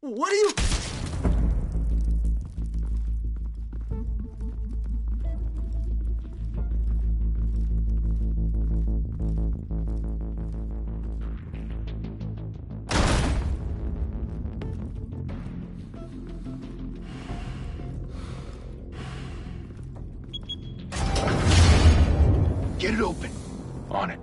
What are you... Get it open. On it.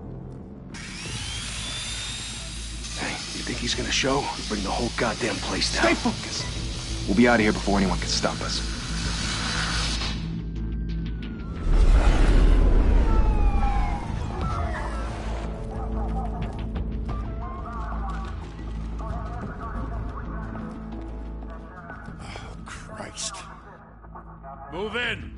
Hey, you think he's gonna show? Bring the whole goddamn place down. Stay focused. We'll be out of here before anyone can stop us. Oh, Christ. Move in.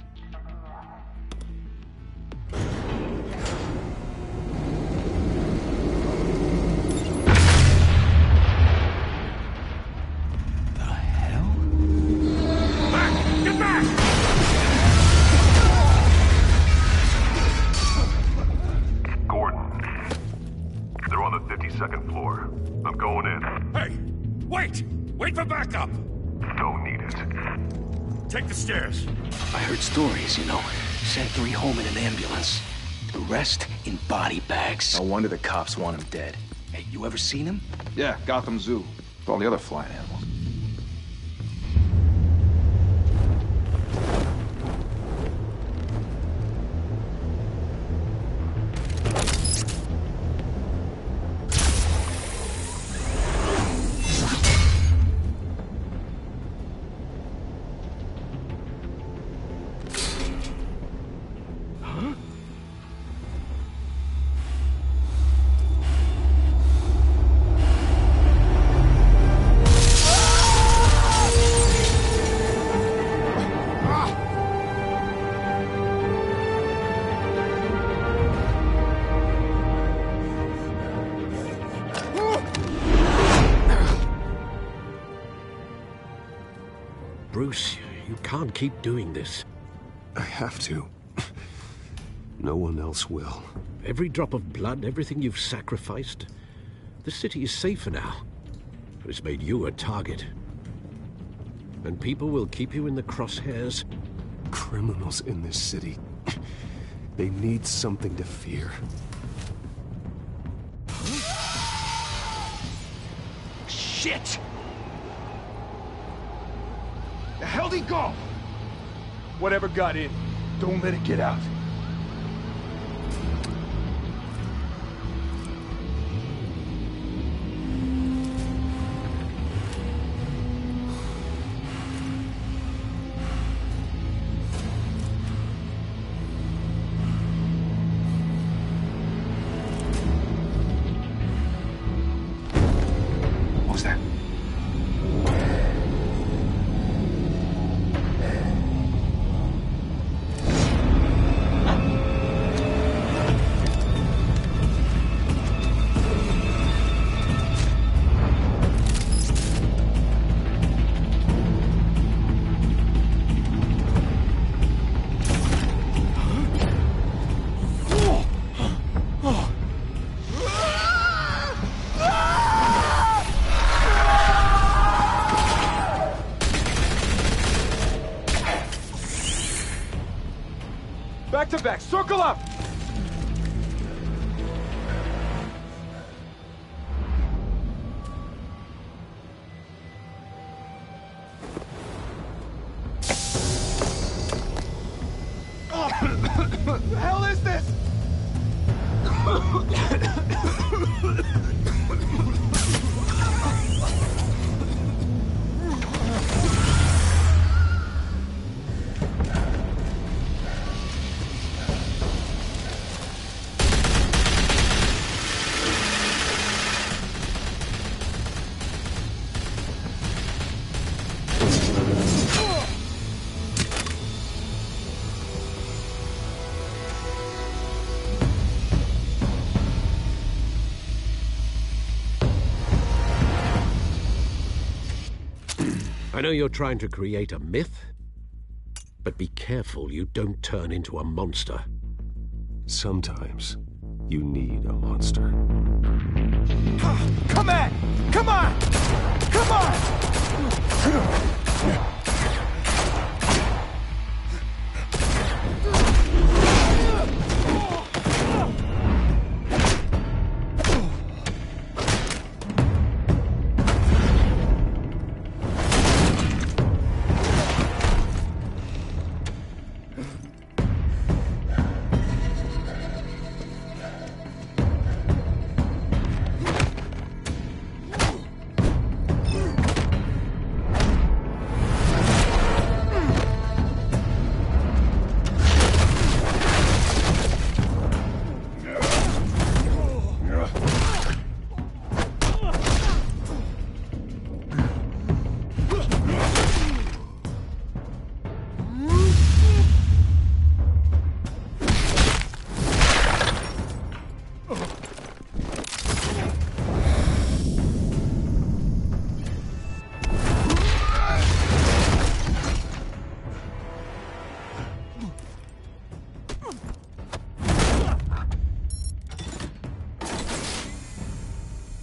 Second floor. I'm going in. Hey! Wait! Wait for backup! Don't need it. Take the stairs. I heard stories, you know. Sent 3 home in an ambulance. The rest in body bags. No wonder the cops want him dead. Hey, you ever seen him? Yeah, Gotham Zoo. With all the other flying animals. Bruce, you can't keep doing this. I have to. No one else will. Every drop of blood, everything you've sacrificed. The city is safer now. It's made you a target. And people will keep you in the crosshairs. Criminals in this city. They need something to fear. Shit! The hell'd he go? Whatever got in, don't let it get out. What was that? Back to back, circle up! What the hell is this? I know you're trying to create a myth, but be careful you don't turn into a monster. Sometimes you need a monster. Come on! Come on! Come on!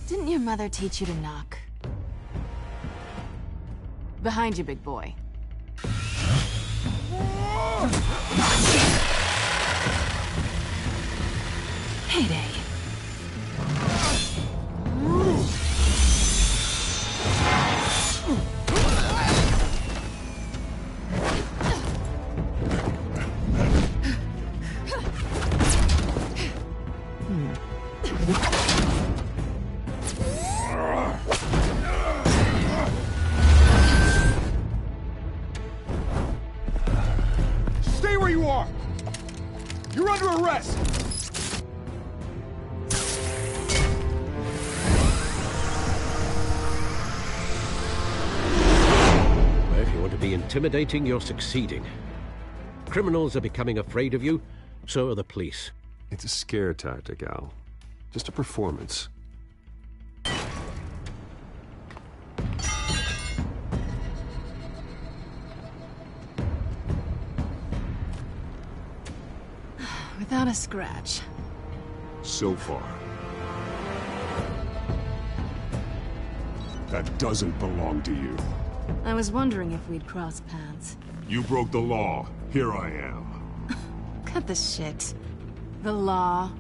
Didn't your mother teach you to knock? Behind you, big boy. Heyday. Stay where you are! You're under arrest! Well, if you want to be intimidating, you're succeeding. Criminals are becoming afraid of you, so are the police. It's a scare tactic, Al. Just a performance. Without a scratch. So far. That doesn't belong to you. I was wondering if we'd cross paths. You broke the law. Here I am. Cut the shit. The law.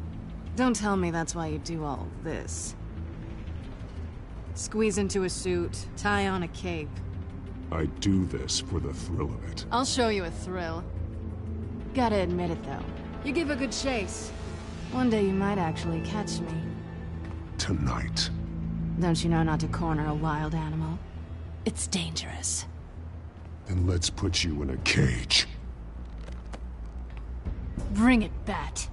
Don't tell me that's why you do all this. Squeeze into a suit, tie on a cape. I do this for the thrill of it. I'll show you a thrill. Gotta admit it, though. You give a good chase. One day you might actually catch me. Tonight. Don't you know not to corner a wild animal? It's dangerous. Then let's put you in a cage. Bring it, Bat.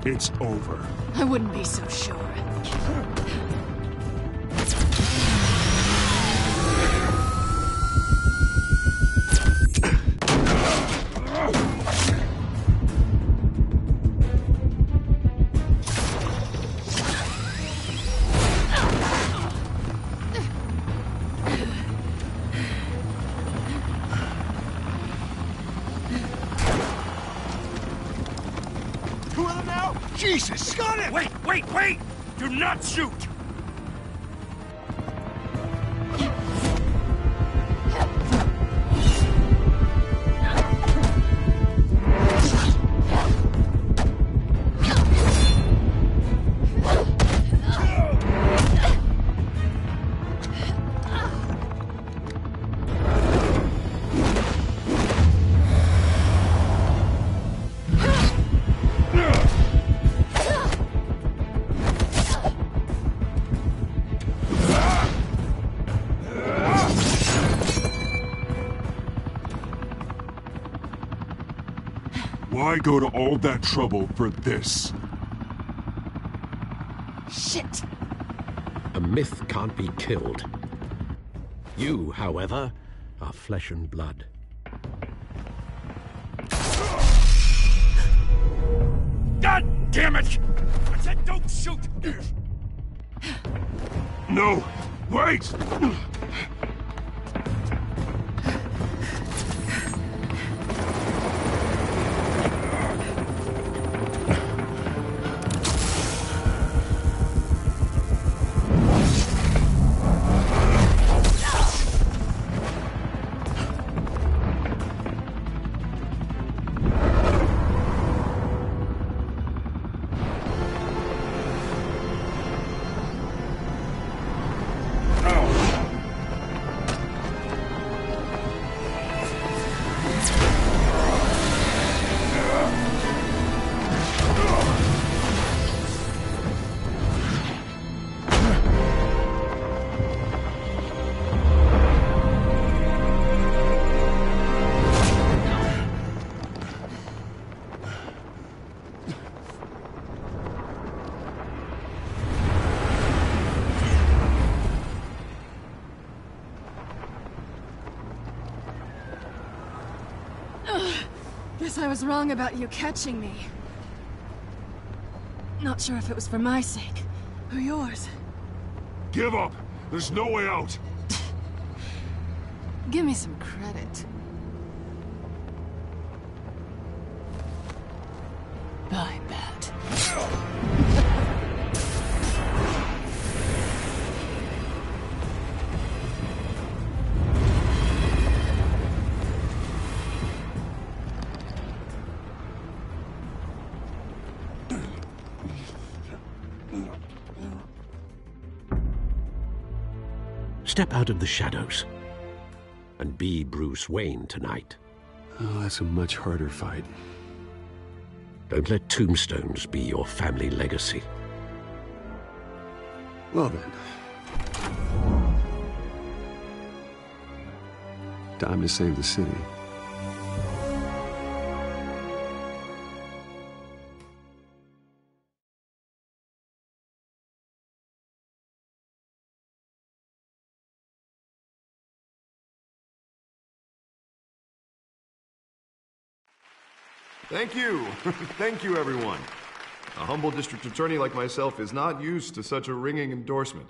It's over. I wouldn't be so sure. Jesus! Got it! Wait! Do not shoot! Why go to all that trouble for this? Shit! A myth can't be killed. You, however, are flesh and blood. God damn it! I said don't shoot! No! Wait! Guess I was wrong about you catching me. Not sure if it was for my sake, or yours. Give up! There's no way out! Give me some credit. I bet. Step out of the shadows and be Bruce Wayne tonight. Oh, that's a much harder fight. Don't let tombstones be your family legacy. Well then. Time to save the city. Thank you. Thank you, everyone. A humble district attorney like myself is not used to such a ringing endorsement.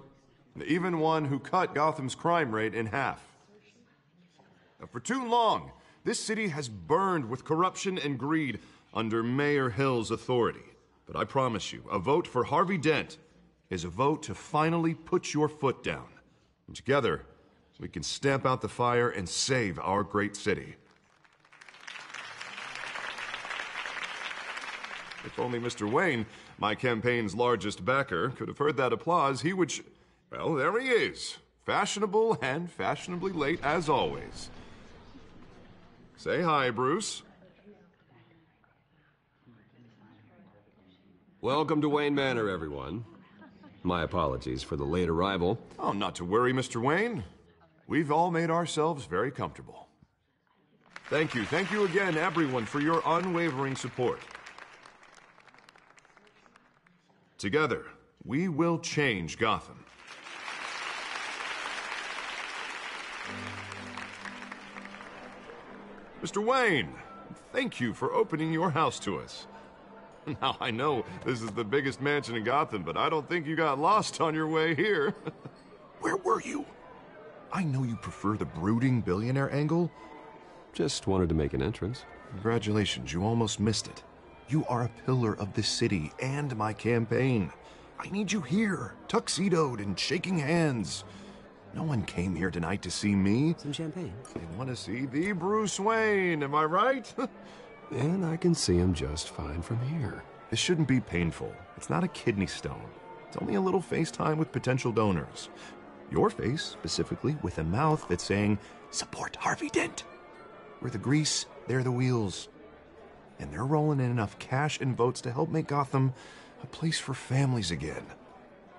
Even one who cut Gotham's crime rate in half. For too long, this city has burned with corruption and greed under Mayor Hill's authority. But I promise you, a vote for Harvey Dent is a vote to finally put your foot down. And together, we can stamp out the fire and save our great city. If only Mr. Wayne, my campaign's largest backer, could have heard that applause, he would well, there he is. Fashionable and fashionably late as always. Say hi, Bruce. Welcome to Wayne Manor, everyone. My apologies for the late arrival. Oh, not to worry, Mr. Wayne. We've all made ourselves very comfortable. Thank you again, everyone, for your unwavering support. Together, we will change Gotham. Mr. Wayne, thank you for opening your house to us. Now, I know this is the biggest mansion in Gotham, but I don't think you got lost on your way here. Where were you? I know you prefer the brooding billionaire angle. Just wanted to make an entrance. Congratulations, you almost missed it. You are a pillar of this city and my campaign. I need you here, tuxedoed and shaking hands. No one came here tonight to see me. Some champagne. They want to see the Bruce Wayne, am I right? And I can see him just fine from here. This shouldn't be painful. It's not a kidney stone. It's only a little FaceTime with potential donors. Your face, specifically, with a mouth that's saying, support Harvey Dent. We're the grease, they're the wheels. And they're rolling in enough cash and votes to help make Gotham a place for families again.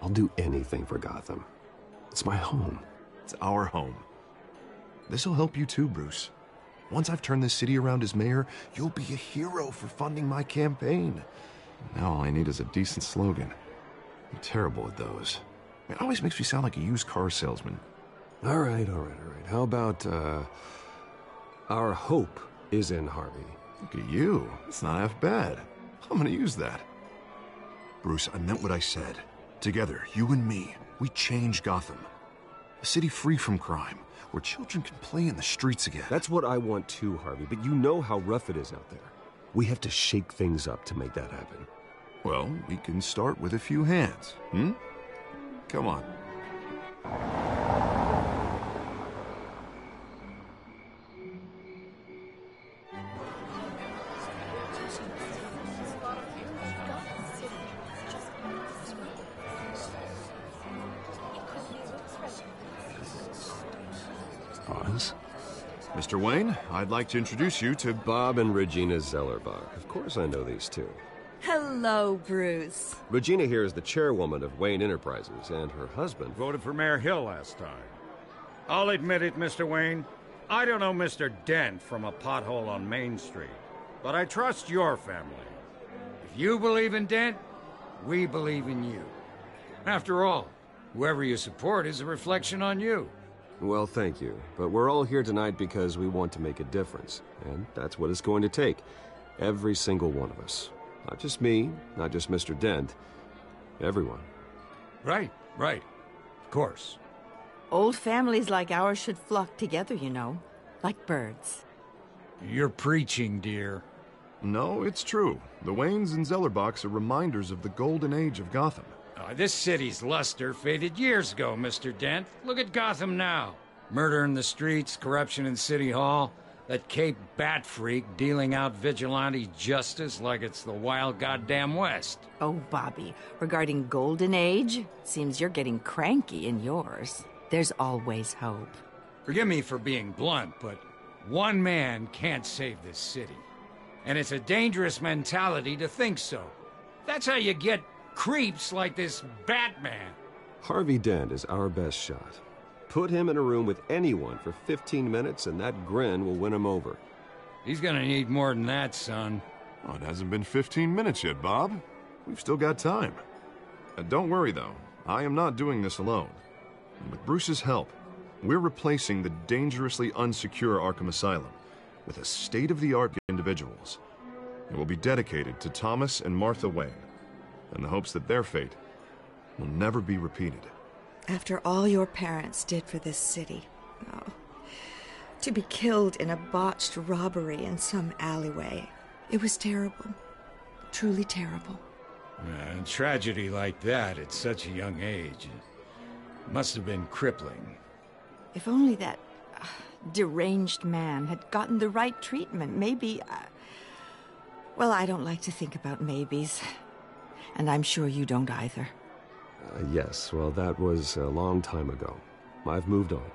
I'll do anything for Gotham. It's my home. It's our home. This'll help you too, Bruce. Once I've turned this city around as mayor, you'll be a hero for funding my campaign. Now all I need is a decent slogan. I'm terrible at those. It always makes me sound like a used car salesman. All right. How about, our hope is in Harvey? Look at you. It's not half bad. I'm gonna use that. Bruce, I meant what I said. Together, you and me, we change Gotham. A city free from crime, where children can play in the streets again. That's what I want too, Harvey, but you know how rough it is out there. We have to shake things up to make that happen. Well, we can start with a few hands, hmm? Come on. Mr. Wayne, I'd like to introduce you to Bob and Regina Zellerbach. Of course I know these two. Hello, Bruce. Regina here is the chairwoman of Wayne Enterprises, and her husband Voted for Mayor Hill last time. I'll admit it, Mr. Wayne. I don't know Mr. Dent from a pothole on Main Street, but I trust your family. If you believe in Dent, we believe in you. After all, whoever you support is a reflection on you. Well, thank you. But we're all here tonight because we want to make a difference. And that's what it's going to take. Every single one of us. Not just me, not just Mr. Dent. Everyone. Right. Of course. Old families like ours should flock together, you know. Like birds. You're preaching, dear. No, it's true. The Waynes and Zellerbachs are reminders of the golden age of Gotham. This city's luster faded years ago, Mr. Dent. Look at Gotham now. Murder in the streets, corruption in City Hall, that Cape Bat freak dealing out vigilante justice like it's the wild goddamn West. Oh, Bobby, regarding Golden Age, seems you're getting cranky in yours. There's always hope. Forgive me for being blunt, but one man can't save this city. And it's a dangerous mentality to think so. That's how you get creeps like this Batman. Harvey Dent is our best shot. Put him in a room with anyone for 15 minutes and that grin will win him over. He's gonna need more than that, son. Oh, it hasn't been 15 minutes yet, Bob. We've still got time. Don't worry, though. I am not doing this alone. With Bruce's help, we're replacing the dangerously unsecure Arkham Asylum with a state-of-the-art individuals. It will be dedicated to Thomas and Martha Wayne, in the hopes that their fate will never be repeated. After all your parents did for this city, to be killed in a botched robbery in some alleyway, it was terrible. Truly terrible. A tragedy like that at such a young age must have been crippling. If only that deranged man had gotten the right treatment, maybe... well, I don't like to think about maybes. And I'm sure you don't either. Yes, well, that was a long time ago. I've moved on.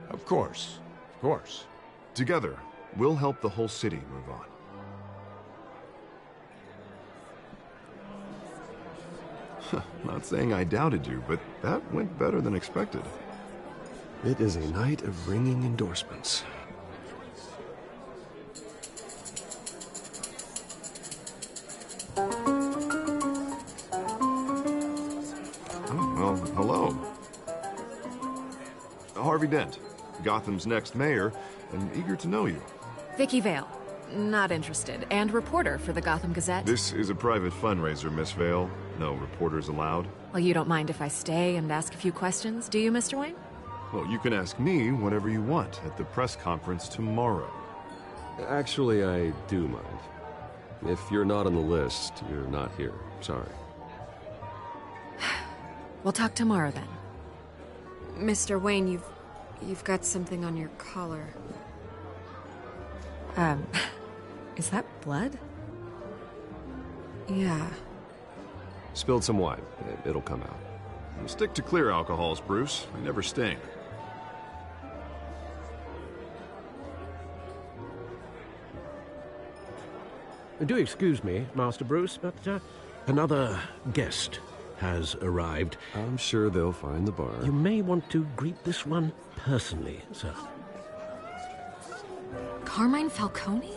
Of course. Together, we'll help the whole city move on. Not saying I doubted you, but that went better than expected. It is a night of ringing endorsements. Well, hello. Harvey Dent, Gotham's next mayor, and eager to know you. Vicky Vale. Not interested. And reporter for the Gotham Gazette. This is a private fundraiser, Miss Vale. No reporters allowed. Well, you don't mind if I stay and ask a few questions, do you, Mr. Wayne? Well, you can ask me whatever you want at the press conference tomorrow. Actually, I do mind. If you're not on the list, you're not here. Sorry. We'll talk tomorrow, then. Mr. Wayne, you've got something on your collar. Is that blood? Yeah. Spilled some wine. It'll come out. Stick to clear alcohols, Bruce. They never sting. Do excuse me, Master Bruce, but another guest has arrived. I'm sure they'll find the bar. You may want to greet this one personally, sir. Carmine Falcone?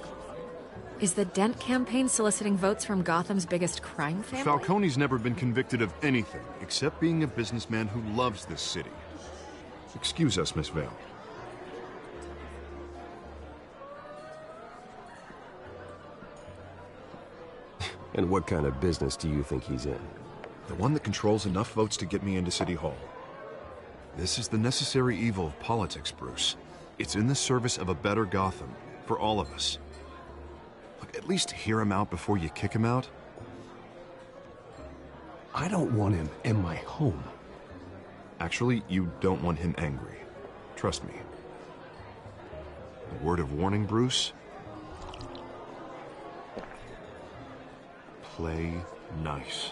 Is the Dent campaign soliciting votes from Gotham's biggest crime family? Falcone's never been convicted of anything, except being a businessman who loves this city. Excuse us, Miss Vale. And what kind of business do you think he's in? The one that controls enough votes to get me into City Hall. This is the necessary evil of politics, Bruce. It's in the service of a better Gotham, for all of us. Look, at least hear him out before you kick him out. I don't want him in my home. Actually, you don't want him angry. Trust me. A word of warning, Bruce. Play nice.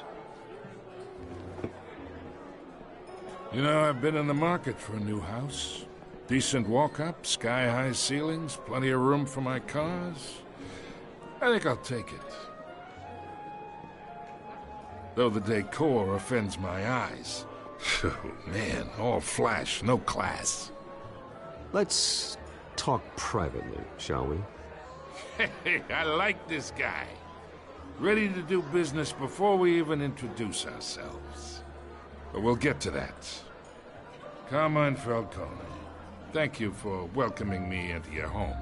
You know, I've been in the market for a new house. Decent walk-up, sky-high ceilings, plenty of room for my cars. I think I'll take it. Though the decor offends my eyes. Oh, man, all flash, no class. Let's talk privately, shall we? Hey, I like this guy. Ready to do business before we even introduce ourselves. But we'll get to that. Carmine Falcone, thank you for welcoming me into your home.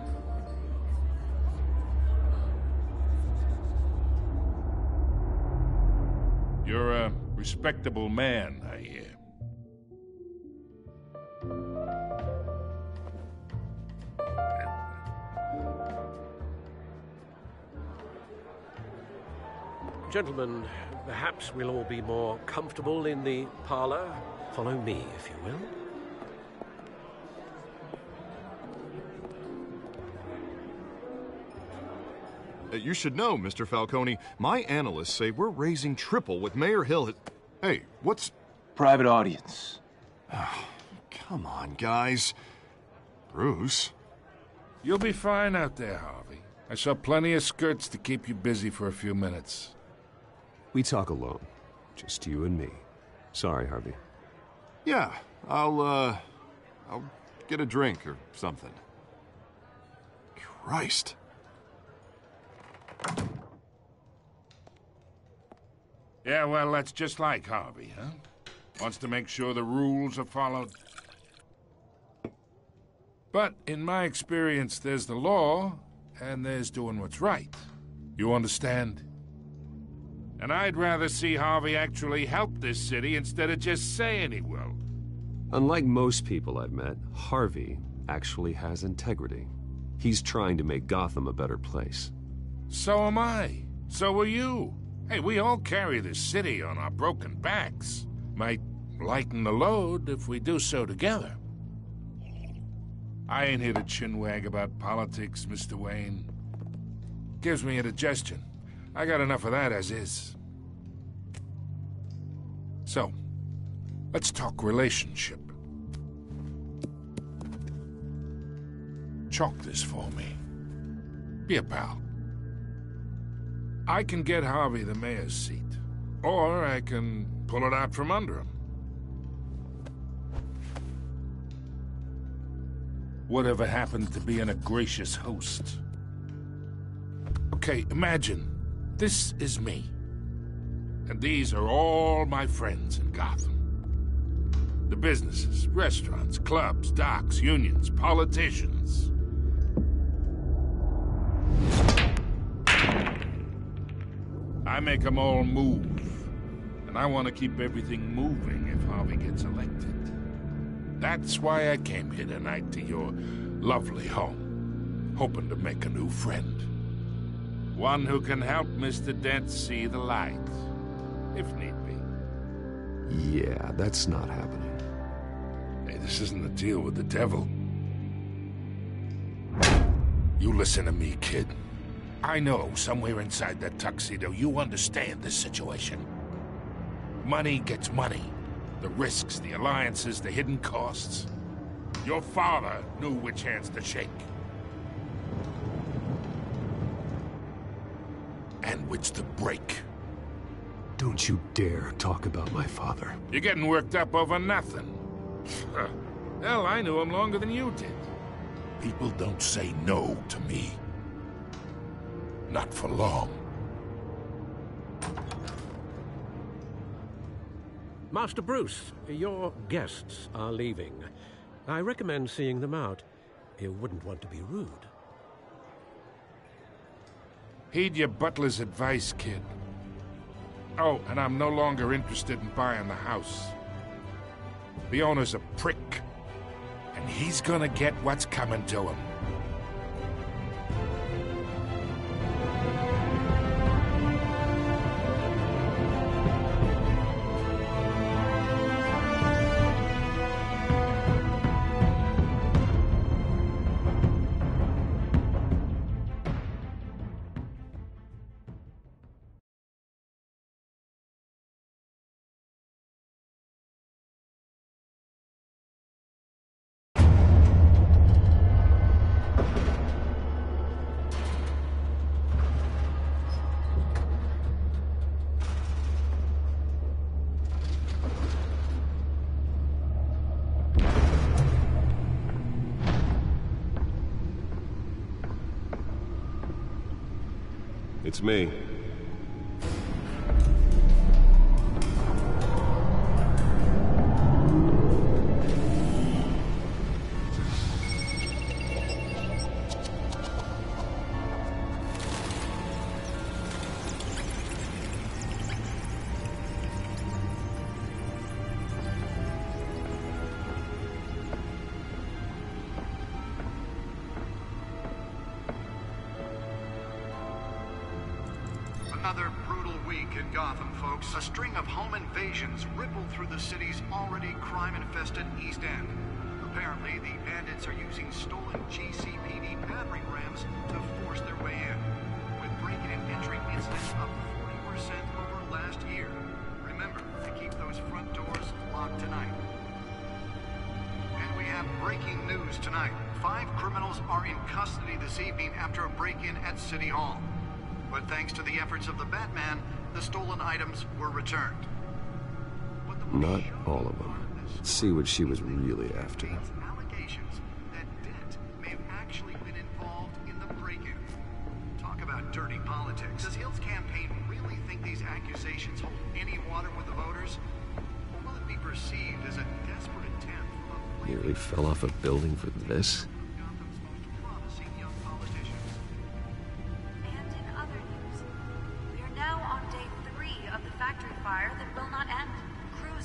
You're a respectable man, I hear. Gentlemen, perhaps we'll all be more comfortable in the parlor. Follow me, if you will. You should know, Mr. Falcone, my analysts say we're raising triple with Mayor Hill. Hey, what's... Private audience. Oh, come on, guys. Bruce? You'll be fine out there, Harvey. I saw plenty of skirts to keep you busy for a few minutes. We talk alone. Just you and me. Sorry, Harvey. Yeah, I'll get a drink or something. Christ. Yeah, well, that's just like Harvey, huh? Wants to make sure the rules are followed. But in my experience, there's the law, and there's doing what's right. You understand? And I'd rather see Harvey actually help this city instead of just saying he will. Unlike most people I've met, Harvey actually has integrity. He's trying to make Gotham a better place. So am I. So are you. Hey, we all carry this city on our broken backs. Might lighten the load if we do so together. I ain't here to chinwag about politics, Mr. Wayne. Gives me indigestion. I got enough of that as is. So, let's talk relationship. Chalk this for me. Be a pal. I can get Harvey the mayor's seat, or I can pull it out from under him. Whatever happened to being a gracious host? Okay, imagine this is me, and these are all my friends in Gotham. The businesses, restaurants, clubs, docks, unions, politicians. I make them all move, and I want to keep everything moving if Harvey gets elected. That's why I came here tonight to your lovely home, hoping to make a new friend. One who can help Mr. Dent see the light, if need be. Yeah, that's not happening. Hey, this isn't a deal with the devil. You listen to me, kid. I know somewhere inside that tuxedo you understand this situation. Money gets money. The risks, the alliances, the hidden costs. Your father knew which hands to shake. And which to break. Don't you dare talk about my father. You're getting worked up over nothing. Hell, I knew him longer than you did. People don't say no to me. Not for long. Master Bruce, your guests are leaving. I recommend seeing them out. You wouldn't want to be rude. Heed your butler's advice, kid. Oh, and I'm no longer interested in buying the house. The owner's a prick, and he's gonna get what's coming to him. It's me. Another brutal week in Gotham, folks. A string of home invasions rippled through the city's already crime-infested East End. Apparently, the bandits are using stolen GCPD battering rams to force their way in, with break-in and entry incidents up 40% over last year. Remember to keep those front doors locked tonight. And we have breaking news tonight. 5 criminals are in custody this evening after a break-in at City Hall. But thanks to the efforts of the Batman, the stolen items were returned. Not all of them. Let's see what she was really after. Allegations that Dent may have actually been involved in the break-in. Talk about dirty politics. Does Hill's campaign really think these accusations hold any water with the voters? Or will it be perceived as a desperate attempt from a... Nearly fell off a building for this?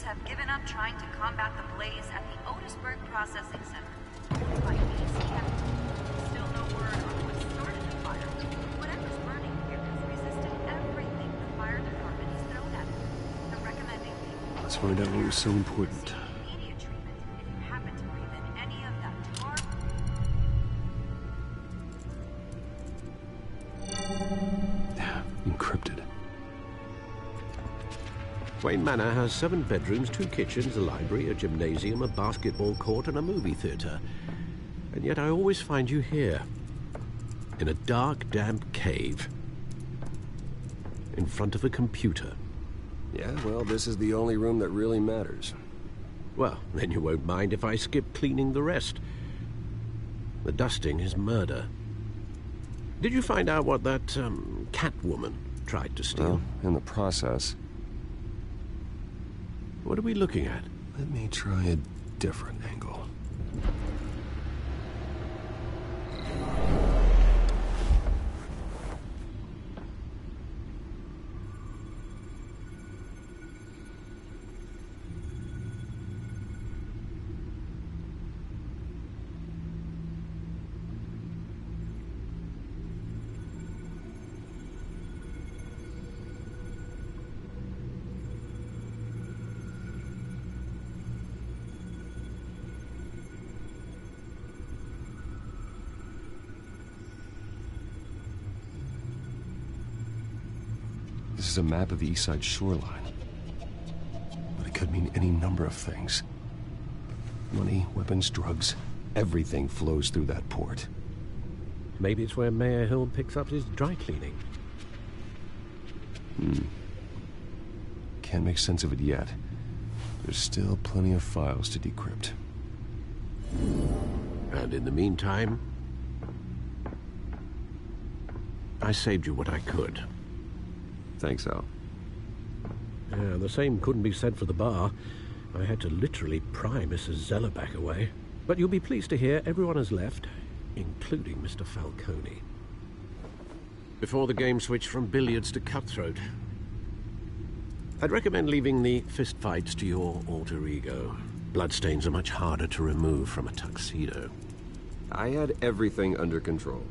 Have given up trying to combat the blaze at the Otisburg Processing Center. By ACM, still no word on what started the fire. Whatever's burning here has resisted everything the fire department has thrown at it. They're recommending people... Let's find out what was so important. Immediate treatment if you happen to breathe in any of that tar... Encrypted. Wayne Manor has 7 bedrooms, 2 kitchens, a library, a gymnasium, a basketball court, and a movie theater. And yet I always find you here, in a dark, damp cave, in front of a computer. Yeah, well, this is the only room that really matters. Well, then you won't mind if I skip cleaning the rest. The dusting is murder. Did you find out what that, Catwoman tried to steal? Well, in the process. What are we looking at? Let me try a different angle. This is a map of the east side shoreline. But it could mean any number of things. Money, weapons, drugs, everything flows through that port. Maybe it's where Mayor Hill picks up his dry cleaning. Can't make sense of it yet. There's still plenty of files to decrypt. A And in the meantime, I saved you what I could. Thanks, Al. Yeah, the same couldn't be said for the bar. I had to literally pry Mrs. Zeller back away. But you'll be pleased to hear everyone has left, including Mr. Falcone. Before the game switched from billiards to cutthroat. I'd recommend leaving the fistfights to your alter ego. Bloodstains are much harder to remove from a tuxedo. I had everything under control.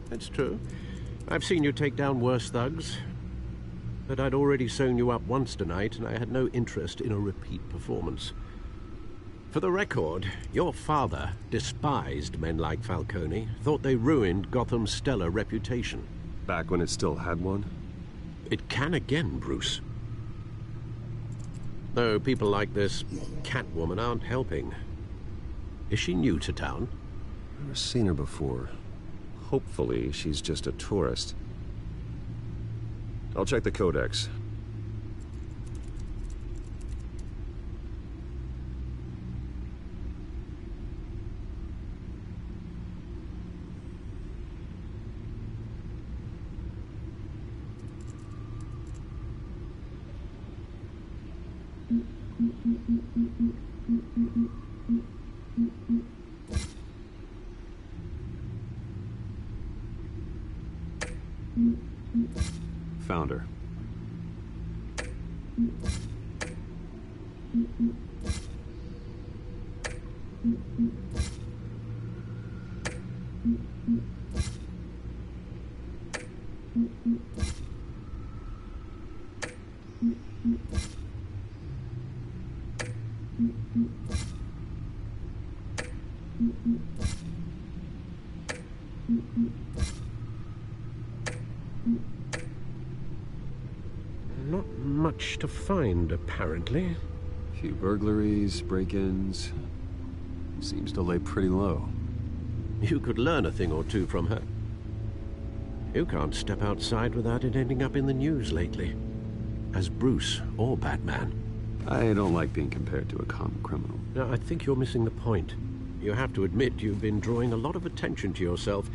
That's true. I've seen you take down worse thugs. But I'd already sewn you up once tonight, and I had no interest in a repeat performance. For the record, your father despised men like Falcone, thought they ruined Gotham's stellar reputation. Back when it still had one? It can again, Bruce. Though people like this Catwoman aren't helping. Is she new to town? Never seen her before. Hopefully, she's just a tourist. I'll check the codex. Found her. Not much to find, apparently. A few burglaries, break-ins. Seems to lay pretty low. You could learn a thing or two from her. You can't step outside without it ending up in the news lately. As Bruce or Batman. I don't like being compared to a common criminal. No, I think you're missing the point. You have to admit you've been drawing a lot of attention to yourself,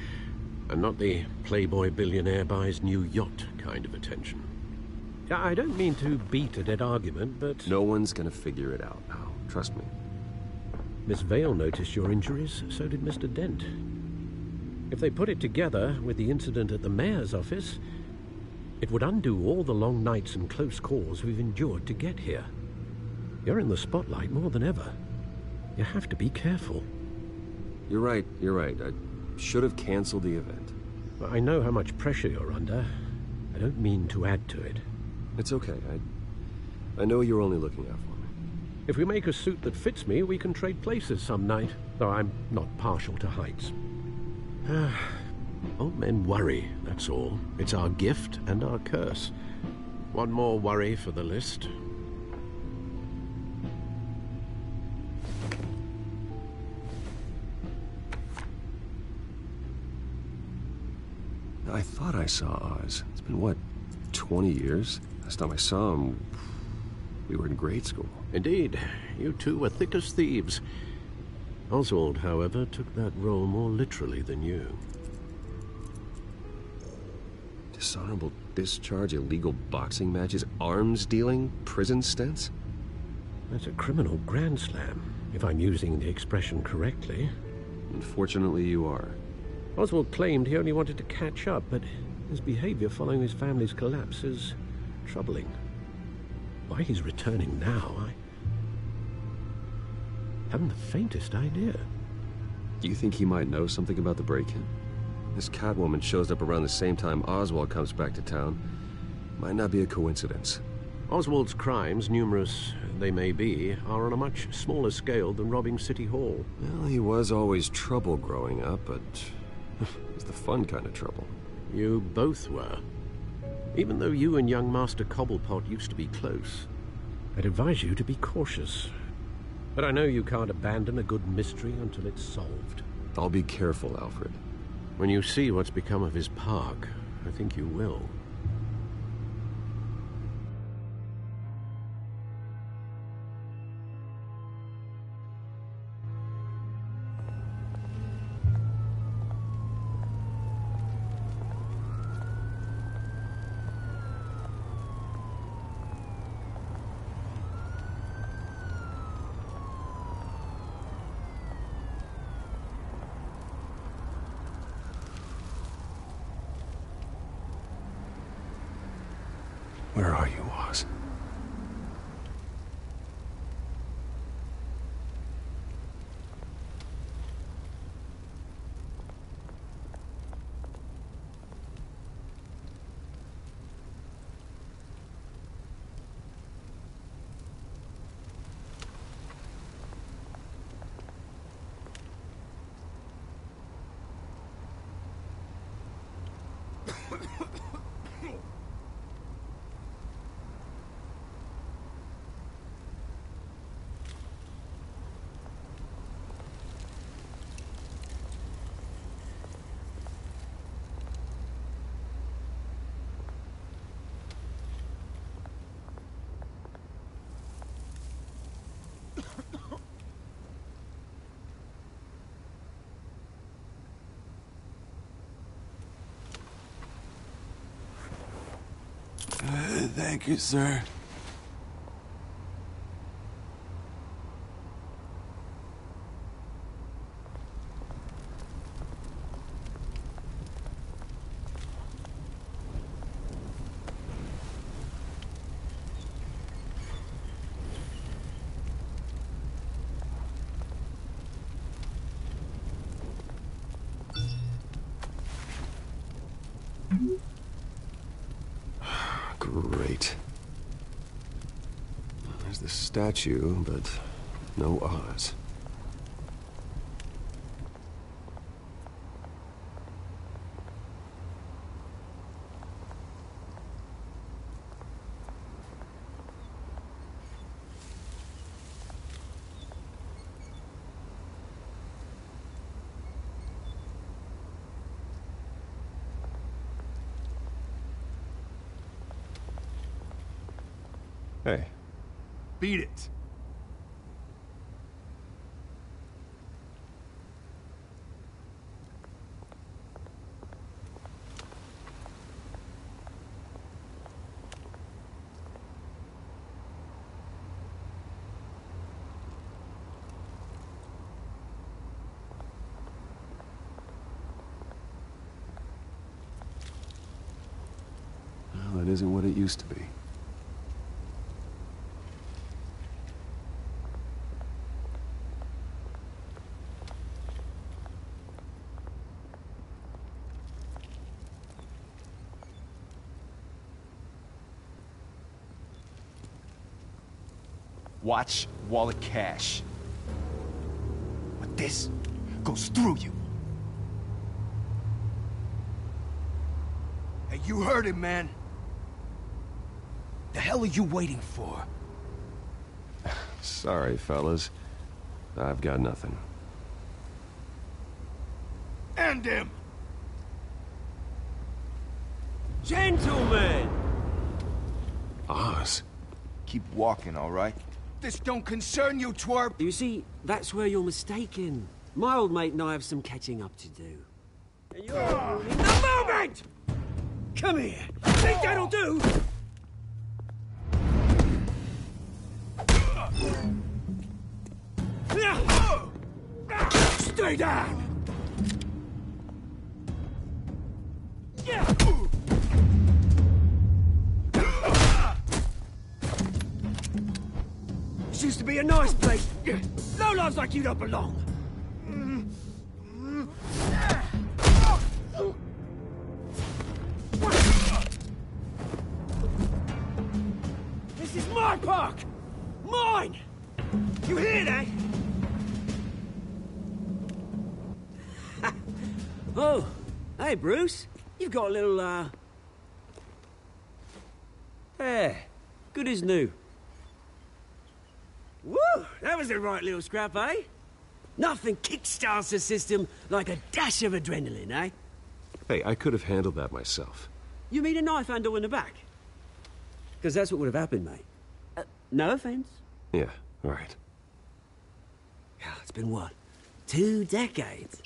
and not the playboy billionaire buys new yacht kind of attention. I don't mean to beat a dead argument, but... No one's gonna figure it out now. Trust me. Miss Vale noticed your injuries, so did Mr. Dent. If they put it together with the incident at the mayor's office, it would undo all the long nights and close calls we've endured to get here. You're in the spotlight more than ever. You have to be careful. You're right. I should have canceled the event. I know how much pressure you're under. I don't mean to add to it. It's okay. I know you're only looking out for me. If we make a suit that fits me, we can trade places some night, though I'm not partial to heights. Old men worry, that's all. It's our gift and our curse. One more worry for the list. I thought I saw Oz. It's been, what, 20 years? Last time I saw him, we were in grade school. Indeed. You two were thick as thieves. Oswald, however, took that role more literally than you. Dishonorable discharge, illegal boxing matches, arms dealing, prison stints? That's a criminal grand slam, if I'm using the expression correctly. Unfortunately, you are. Oswald claimed he only wanted to catch up, but his behavior following his family's collapse is troubling. Why he's returning now, I haven't the faintest idea. Do you think he might know something about the break-in? This Catwoman shows up around the same time Oswald comes back to town. Might not be a coincidence. Oswald's crimes, numerous they may be, are on a much smaller scale than robbing City Hall. Well, he was always trouble growing up, but it's the fun kind of trouble. You both were. Even though you and young Master Cobblepot used to be close, I'd advise you to be cautious. But I know you can't abandon a good mystery until it's solved. I'll be careful, Alfred. When you see what's become of his park, I think you will. Where are you, Oz? Thank you, sir. Great. There's the statue, but no Oz. Hey. Beat it. Well, that isn't what it used to be. Watch wallet cash. But this goes through you. Hey, you heard it, man. The hell are you waiting for? Sorry, fellas. I've got nothing. End him! Gentlemen! Oz. Keep walking, all right? This don't concern you, twerp! You see, that's where you're mistaken. My old mate and I have some catching up to do. And you're ruining the moment! Come here! Think that'll do? Stay down! This used to be a nice place. Lowlifes like you don't belong. This is my park! Mine! You hear that? Oh, hey, Bruce. You've got a little, hair. Good as new. Woo! That was a right little scrap, eh? Nothing kickstarts the system like a dash of adrenaline, eh? Hey, I could have handled that myself. You mean a knife handle in the back? Because that's what would have happened, mate. No offense. Yeah, all right. It's been, what, 2 decades?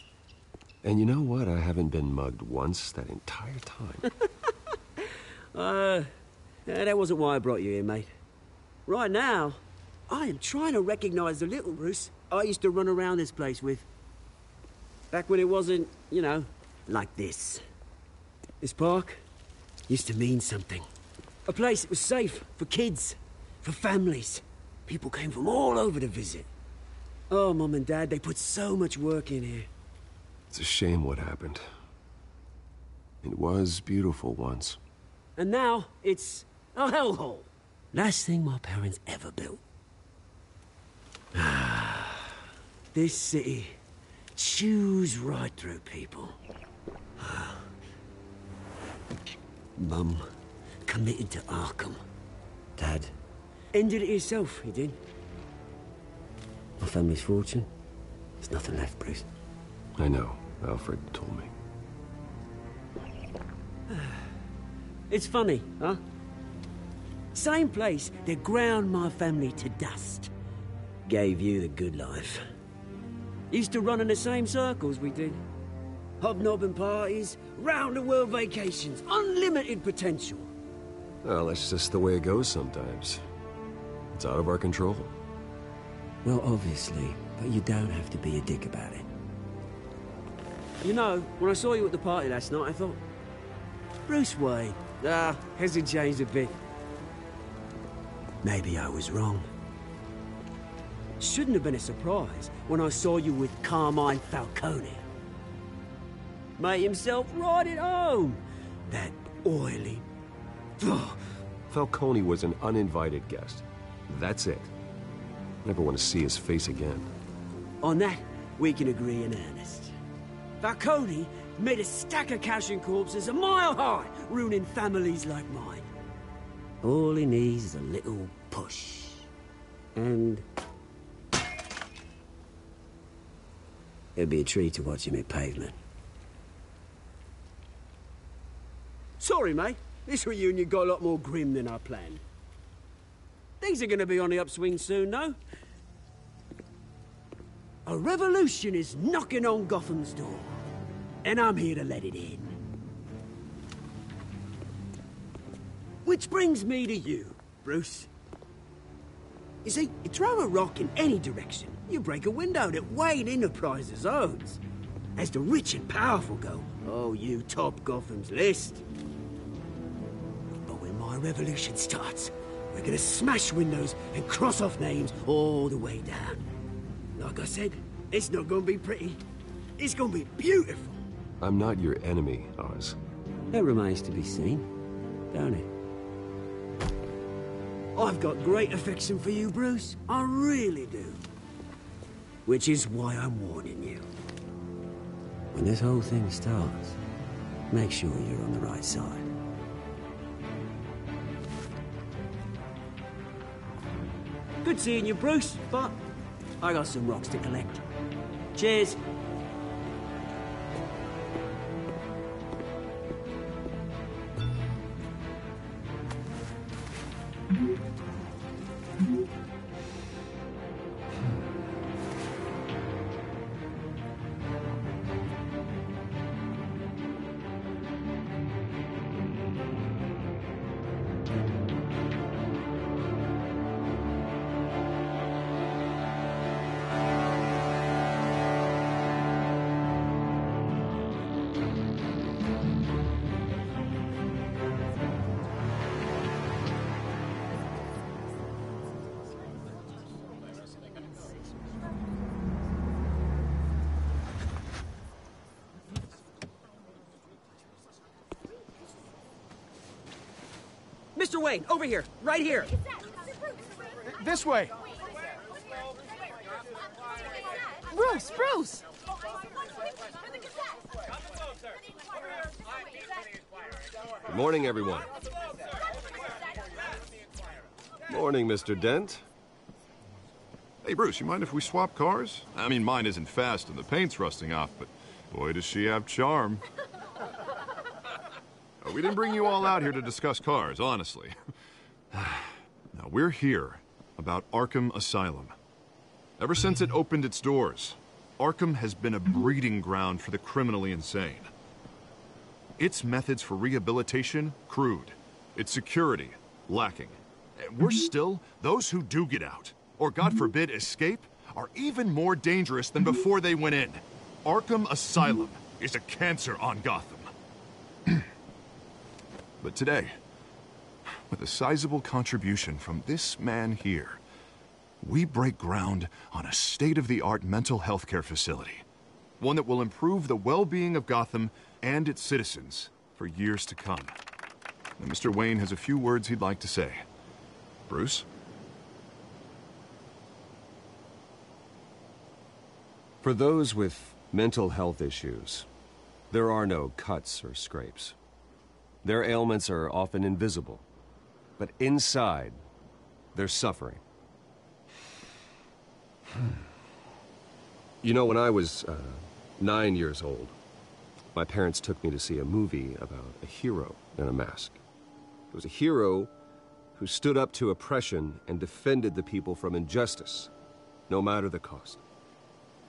And you know what? I haven't been mugged once that entire time. That wasn't why I brought you here, mate. Right now, I am trying to recognize the little Bruce I used to run around this place with. Back when it wasn't, you know, like this. This park used to mean something. A place that was safe for kids, for families. People came from all over to visit. Oh, Mum and Dad, they put so much work in here. It's a shame what happened. It was beautiful once. And now, it's a hellhole. Last thing my parents ever built. This city chews right through people. Mum committed to Arkham. Dad ended it himself, he did. My family's fortune. There's nothing left, Bruce. I know. Alfred told me. It's funny, huh? Same place that ground my family to dust. Gave you the good life. Used to run in the same circles we did. Hobnobbing parties, round-the-world vacations, unlimited potential. Well, that's just the way it goes sometimes. It's out of our control. Well, obviously, but you don't have to be a dick about it. You know, when I saw you at the party last night, I thought, Bruce Wayne. Hasn't changed a bit. Maybe I was wrong. Shouldn't have been a surprise when I saw you with Carmine Falcone. Made himself right at home. That oily... Falcone was an uninvited guest. That's it. Never want to see his face again. On that, we can agree in earnest. Falcone made a stack of cash and corpses a mile high, ruining families like mine. All he needs is a little push. And... it'd be a treat to watch him hit pavement. Sorry, mate. This reunion got a lot more grim than I planned. Things are gonna be on the upswing soon, though. A revolution is knocking on Gotham's door. And I'm here to let it in. Which brings me to you, Bruce. You see, you throw a rock in any direction, you break a window that Wayne Enterprises owns. As the rich and powerful go, oh, you top Gotham's list. But when my revolution starts, we're gonna smash windows and cross off names all the way down. Like I said, it's not gonna be pretty. It's gonna be beautiful. I'm not your enemy, Oz. That remains to be seen, don't it? I've got great affection for you, Bruce. I really do. Which is why I'm warning you. When this whole thing starts, make sure you're on the right side. Good seeing you, Bruce, but I got some rocks to collect. Cheers. Mr. Wayne, over here, right here. This way. Bruce! Good morning, everyone. Morning, Mr. Dent. Hey, Bruce, you mind if we swap cars? I mean, mine isn't fast and the paint's rusting off, but boy, does she have charm. We didn't bring you all out here to discuss cars, honestly. Now, we're here about Arkham Asylum. Ever since it opened its doors, Arkham has been a breeding ground for the criminally insane. Its methods for rehabilitation, crude. Its security, lacking. And worse still, those who do get out, or God forbid, escape, are even more dangerous than before they went in. Arkham Asylum is a cancer on Gotham. But today, with a sizable contribution from this man here, we break ground on a state-of-the-art mental health care facility. One that will improve the well-being of Gotham and its citizens for years to come. And Mr. Wayne has a few words he'd like to say. Bruce? For those with mental health issues, there are no cuts or scrapes. Their ailments are often invisible, but inside, they're suffering. You know, when I was 9 years old, my parents took me to see a movie about a hero in a mask. It was a hero who stood up to oppression and defended the people from injustice, no matter the cost.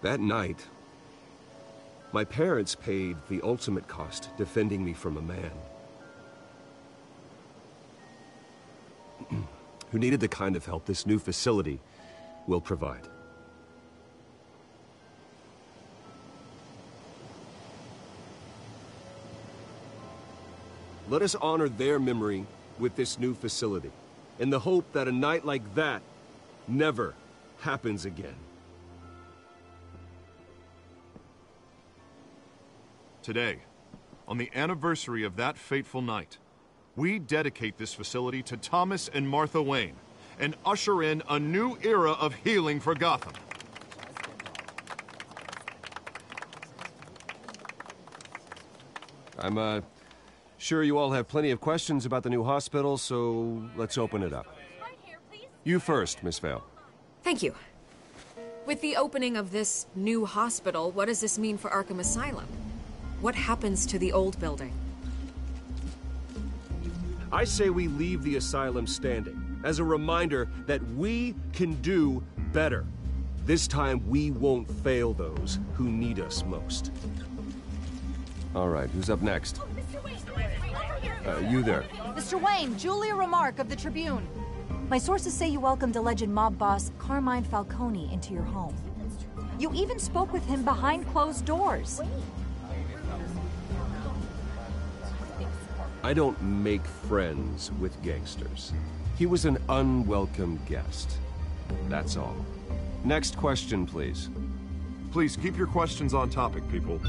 That night, my parents paid the ultimate cost defending me from a man who needed the kind of help this new facility will provide. Let us honor their memory with this new facility, in the hope that a night like that never happens again. Today, on the anniversary of that fateful night, we dedicate this facility to Thomas and Martha Wayne and usher in a new era of healing for Gotham. I'm sure you all have plenty of questions about the new hospital, so let's open it up. You first, Miss Vale. Thank you. With the opening of this new hospital, what does this mean for Arkham Asylum? What happens to the old building? I say we leave the asylum standing, as a reminder that we can do better. This time, we won't fail those who need us most. All right, who's up next? You there. Mr. Wayne, Julia Remark of the Tribune. My sources say you welcomed alleged mob boss Carmine Falcone into your home. You even spoke with him behind closed doors. I don't make friends with gangsters. He was an unwelcome guest. That's all. Next question, please. Please keep your questions on topic, people.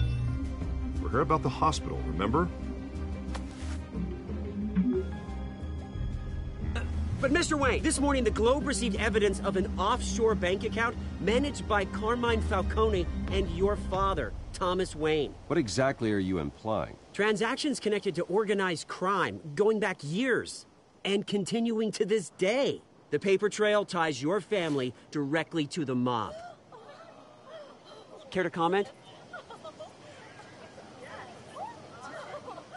We're here about the hospital, remember? But Mr. Wayne, this morning the Globe received evidence of an offshore bank account managed by Carmine Falcone and your father, Thomas Wayne. What exactly are you implying? Transactions connected to organized crime going back years and continuing to this day. The paper trail ties your family directly to the mob. Care to comment?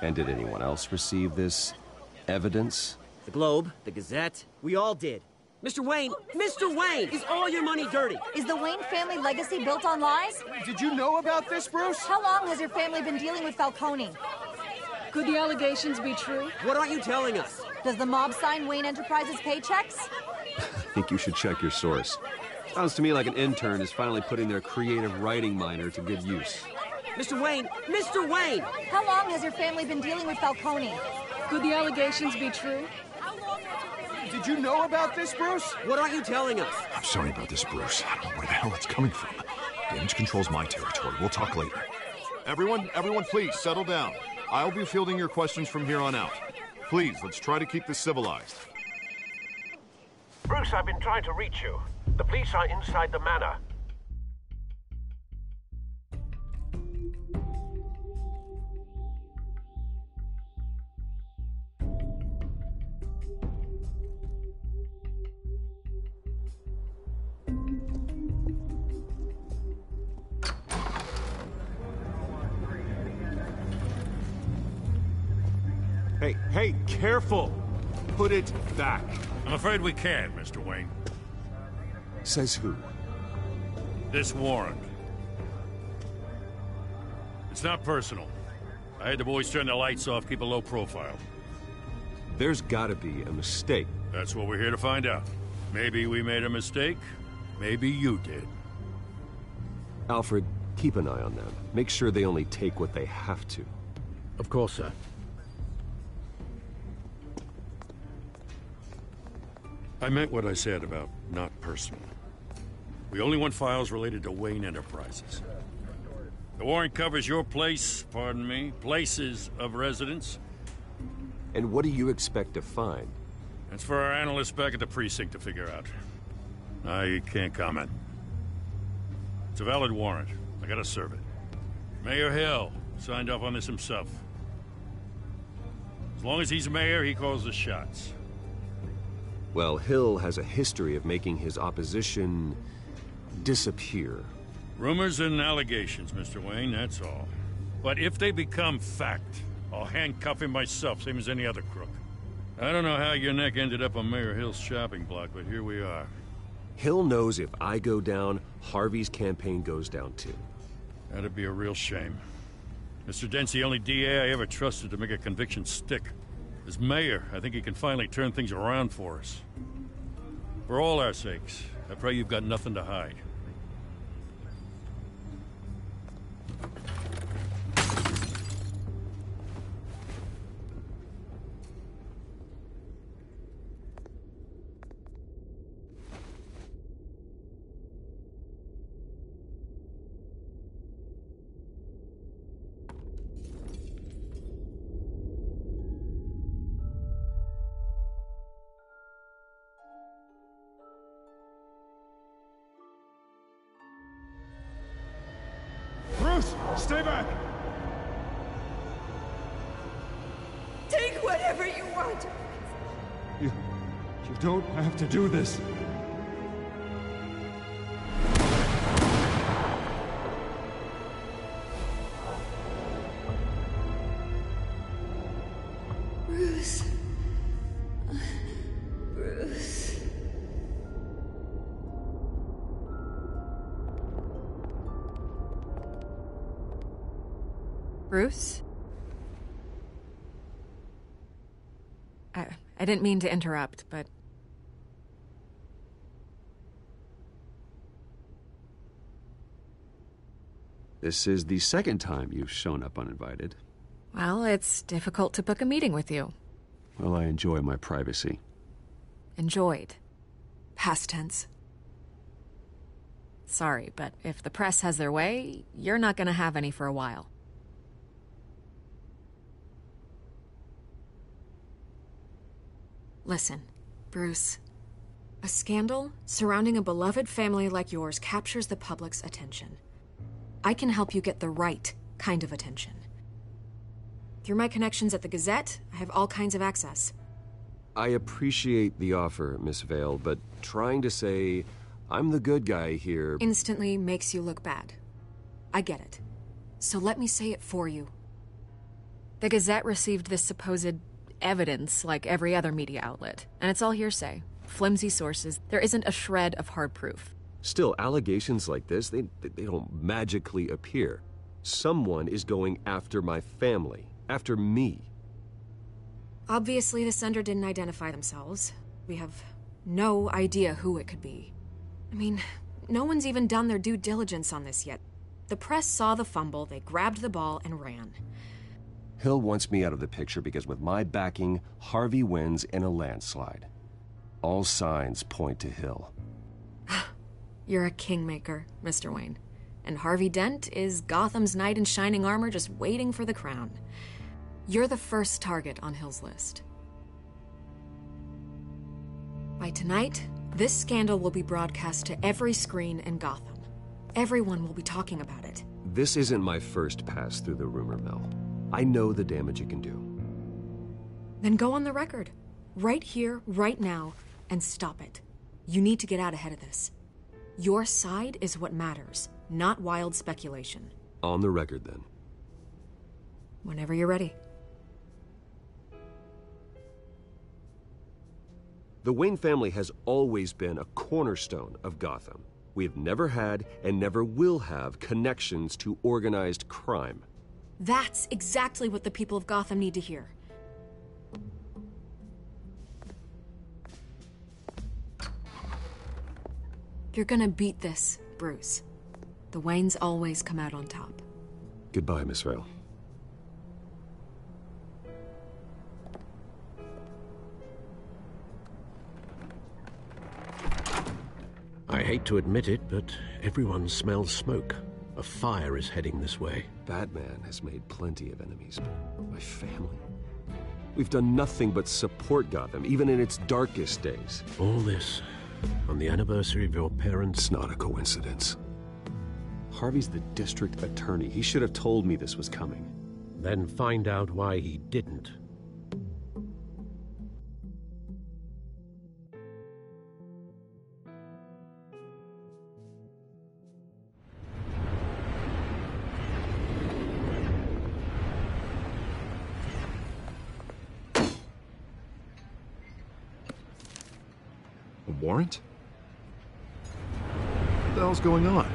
And did anyone else receive this evidence? The Globe, the Gazette, we all did. Mr. Wayne, is all your money dirty? Is the Wayne family legacy built on lies? Did you know about this, Bruce? How long has your family been dealing with Falcone? Could the allegations be true? What aren't you telling us? Does the mob sign Wayne Enterprises paychecks? I think you should check your source. Sounds to me like an intern is finally putting their creative writing minor to good use. Mr. Wayne! How long has your family been dealing with Falcone? Could the allegations be true? Did you know about this, Bruce? What aren't you telling us? I'm sorry about this, Bruce. I don't know where the hell it's coming from. Damage control's my territory. We'll talk later. Everyone, please, settle down. I'll be fielding your questions from here on out. Please, let's try to keep this civilized. Bruce, I've been trying to reach you. The police are inside the manor. Hey, careful! Put it back. I'm afraid we can't, Mr. Wayne. Says who? This warrant. It's not personal. I had the boys turn the lights off, keep a low profile. There's gotta be a mistake. That's what we're here to find out. Maybe we made a mistake. Maybe you did. Alfred, keep an eye on them. Make sure they only take what they have to. Of course, sir. I meant what I said about not personal. We only want files related to Wayne Enterprises. The warrant covers your place, pardon me, places of residence. And what do you expect to find? That's for our analysts back at the precinct to figure out. I can't comment. It's a valid warrant. I gotta serve it. Mayor Hill signed off on this himself. As long as he's mayor, he calls the shots. Well, Hill has a history of making his opposition disappear. Rumors and allegations, Mr. Wayne, that's all. But if they become fact, I'll handcuff him myself, same as any other crook. I don't know how your neck ended up on Mayor Hill's shopping block, but here we are. Hill knows if I go down, Harvey's campaign goes down too. That'd be a real shame. Mr. Dent's the only DA I ever trusted to make a conviction stick. As mayor, I think he can finally turn things around for us. For all our sakes, I pray you've got nothing to hide. Bruce, stay back! Take whatever you want. You don't have to do this. Bruce. Bruce. Bruce? I didn't mean to interrupt, but... This is the second time you've shown up uninvited. Well, it's difficult to book a meeting with you. Well, I enjoy my privacy. Enjoyed. Past tense. Sorry, but if the press has their way, you're not gonna have any for a while. Listen, Bruce. A scandal surrounding a beloved family like yours captures the public's attention. I can help you get the right kind of attention. Through my connections at the Gazette, I have all kinds of access. I appreciate the offer, Miss Vale, but trying to say I'm the good guy here... instantly makes you look bad. I get it. So let me say it for you. The Gazette received this supposed evidence like every other media outlet, and it's all hearsay. Flimsy sources. There isn't a shred of hard proof. Still, allegations like this, they don't magically appear. Someone is going after my family, after me. Obviously, the sender didn't identify themselves. We have no idea who it could be. I mean, no one's even done their due diligence on this yet. The press saw the fumble, they grabbed the ball and ran. Hill wants me out of the picture because with my backing, Harvey wins in a landslide. All signs point to Hill. You're a kingmaker, Mr. Wayne. And Harvey Dent is Gotham's knight in shining armor just waiting for the crown. You're the first target on Hill's list. By tonight, this scandal will be broadcast to every screen in Gotham. Everyone will be talking about it. This isn't my first pass through the rumor mill. I know the damage it can do. Then go on the record. Right here, right now, and stop it. You need to get out ahead of this. Your side is what matters, not wild speculation. On the record, then. Whenever you're ready. The Wayne family has always been a cornerstone of Gotham. We have never had and never will have connections to organized crime. That's exactly what the people of Gotham need to hear. You're gonna beat this, Bruce. The Waynes always come out on top. Goodbye, Miss Vale. hate to admit it, but everyone smells smoke. A fire is heading this way. Batman has made plenty of enemies, but my family? We've done nothing but support Gotham, even in its darkest days. All this on the anniversary of your parents'... It's not a coincidence. Harvey's the district attorney. He should have told me this was coming. Then find out why he didn't. A warrant? What the hell's going on?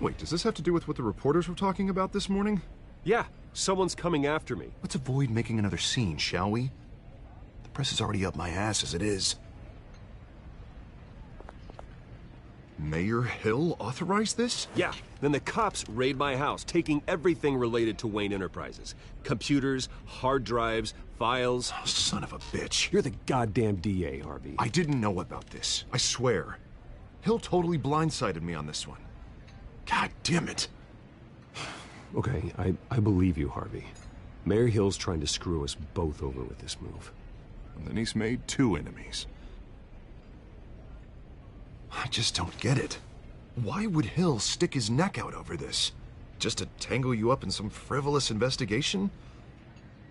Wait, does this have to do with what the reporters were talking about this morning? Yeah, someone's coming after me. Let's avoid making another scene, shall we? The press is already up my ass as it is. Mayor Hill authorized this? Yeah, then the cops raid my house, taking everything related to Wayne Enterprises. Computers, hard drives, files. Oh, son of a bitch. You're the goddamn DA, Harvey. I didn't know about this. I swear. Hill totally blindsided me on this one. God damn it. Okay, I believe you, Harvey. Mayor Hill's trying to screw us both over with this move. And then he's made 2 enemies. I just don't get it. Why would Hill stick his neck out over this? Just to tangle you up in some frivolous investigation?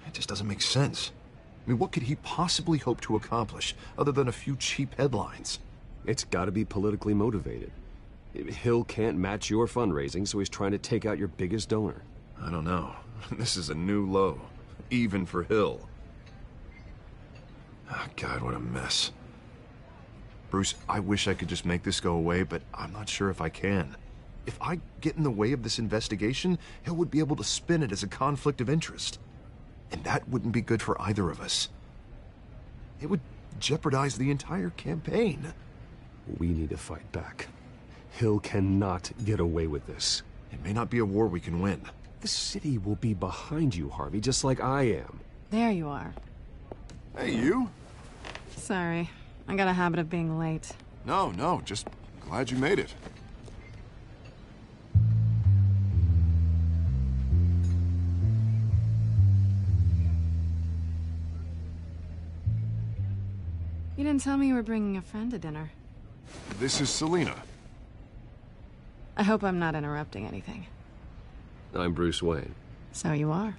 It just doesn't make sense. I mean, what could he possibly hope to accomplish other than a few cheap headlines? It's gotta be politically motivated. Hill can't match your fundraising, so he's trying to take out your biggest donor. I don't know. This is a new low. Even for Hill. Oh, God, what a mess. Bruce, I wish I could just make this go away, but I'm not sure if I can. If I get in the way of this investigation, Hill would be able to spin it as a conflict of interest. And that wouldn't be good for either of us. It would jeopardize the entire campaign. We need to fight back. Hill cannot get away with this. It may not be a war we can win. The city will be behind you, Harvey, just like I am. There you are. Hey, you? Sorry. I got a habit of being late. No, just glad you made it. You didn't tell me you were bringing a friend to dinner. This is Selina. I hope I'm not interrupting anything. I'm Bruce Wayne. So you are.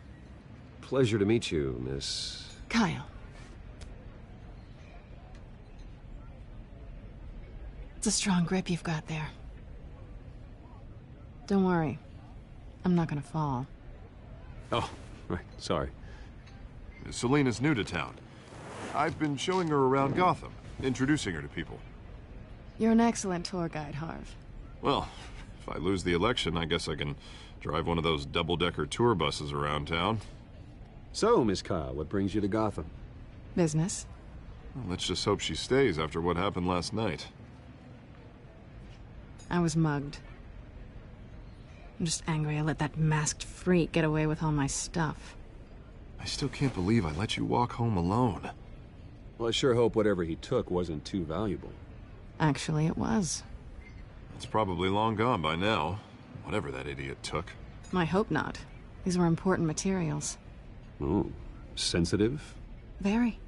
Pleasure to meet you, Miss... Kyle. It's a strong grip you've got there. Don't worry. I'm not gonna fall. Oh, right. Sorry. Selina's new to town. I've been showing her around Gotham, introducing her to people. You're an excellent tour guide, Harv. Well, if I lose the election, I guess I can drive one of those double-decker tour buses around town. So, Miss Kyle, what brings you to Gotham? Business. Well, let's just hope she stays after what happened last night. I was mugged. I'm just angry I let that masked freak get away with all my stuff. I still can't believe I let you walk home alone. Well, I sure hope whatever he took wasn't too valuable. Actually, it was. It's probably long gone by now, whatever that idiot took. I hope not. These were important materials. Ooh, sensitive? Very.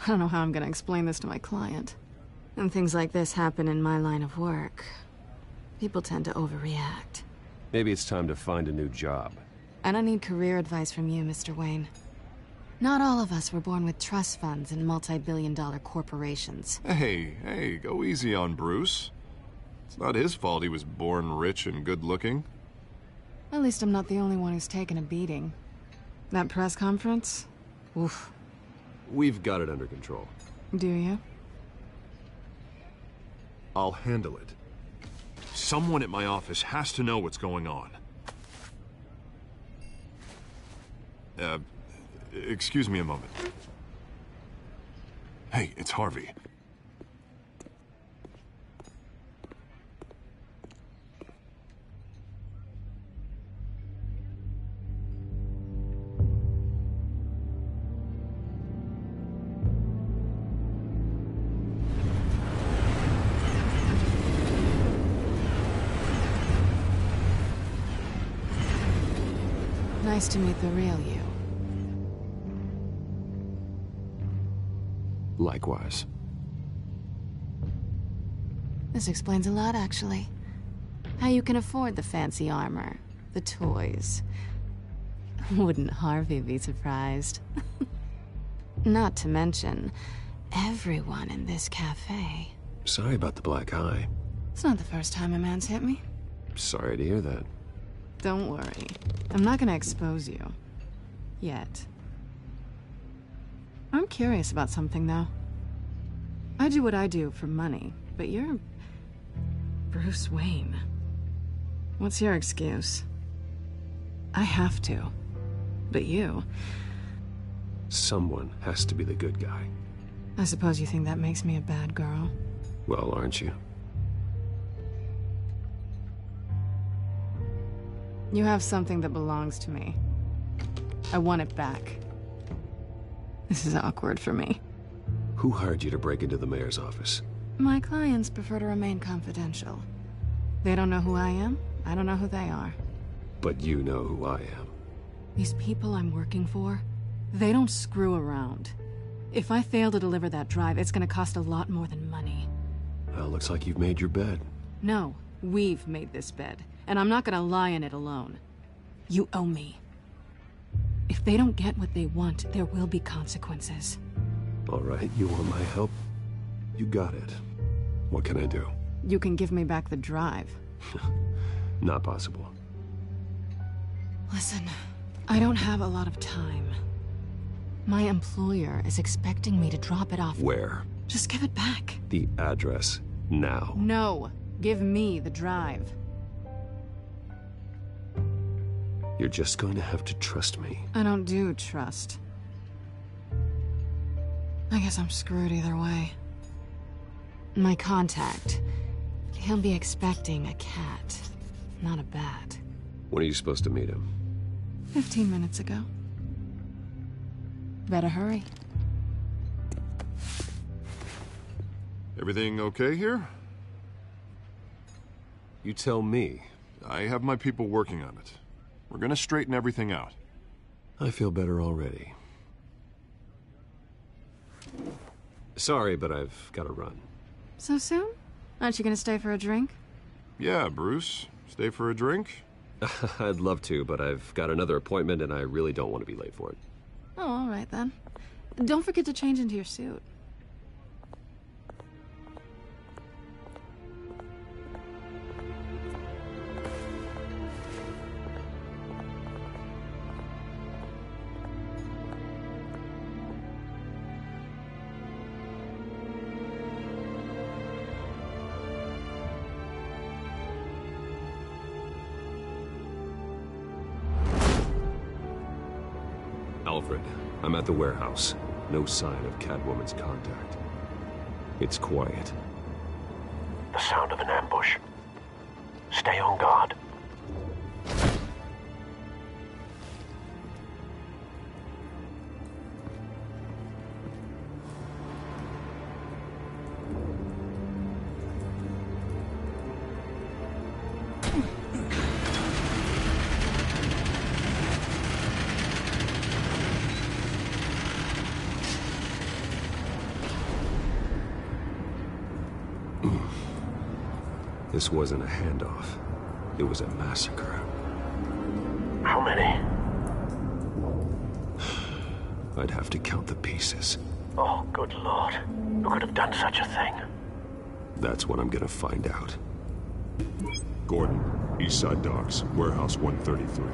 I don't know how I'm gonna explain this to my client. And things like this happen in my line of work. People tend to overreact. Maybe it's time to find a new job. I don't need career advice from you, Mr. Wayne. Not all of us were born with trust funds and multi-billion-dollar corporations. Hey, go easy on Bruce. It's not his fault he was born rich and good-looking. At least I'm not the only one who's taken a beating. That press conference? Oof. We've got it under control. Do you? I'll handle it. Someone at my office has to know what's going on. Excuse me a moment. Hey, it's Harvey. Nice to meet the real you. Likewise. This explains a lot, actually. How you can afford the fancy armor, the toys. Wouldn't Harvey be surprised? Not to mention, everyone in this cafe. Sorry about the black eye. It's not the first time a man's hit me. Sorry to hear that. Don't worry. I'm not gonna expose you. Yet. I'm curious about something, though. I do what I do for money, but you're... Bruce Wayne. What's your excuse? I have to. But you... Someone has to be the good guy. I suppose you think that makes me a bad girl? Well, aren't you? You have something that belongs to me. I want it back. This is awkward for me. Who hired you to break into the mayor's office? My clients prefer to remain confidential. They don't know who I am. I don't know who they are. But you know who I am. These people I'm working for, they don't screw around. If I fail to deliver that drive, it's gonna cost a lot more than money. Well, looks like you've made your bed. No, we've made this bed, and I'm not gonna lie in it alone. You owe me. If they don't get what they want, there will be consequences. All right, you want my help? You got it. What can I do? You can give me back the drive. Not possible. Listen, I don't have a lot of time. My employer is expecting me to drop it off. Where? Just give it back. The address, now. No, give me the drive. You're just going to have to trust me. I don't do trust. I guess I'm screwed either way. My contact, he'll be expecting a cat, not a bat. When are you supposed to meet him? 15 minutes ago. Better hurry. Everything okay here? You tell me. I have my people working on it. We're gonna straighten everything out. I feel better already. Sorry, but I've got to run. So soon? Aren't you gonna stay for a drink? Yeah, Bruce. Stay for a drink? I'd love to, but I've got another appointment and I really don't want to be late for it. Oh, all right then. Don't forget to change into your suit. Alfred, I'm at the warehouse. No sign of Catwoman's contact. It's quiet. The sound of an ambush. Stay on guard. This wasn't a handoff. It was a massacre. How many? I'd have to count the pieces. Oh, good Lord. Who could have done such a thing? That's what I'm gonna find out. Gordon, Eastside Docks, Warehouse 133.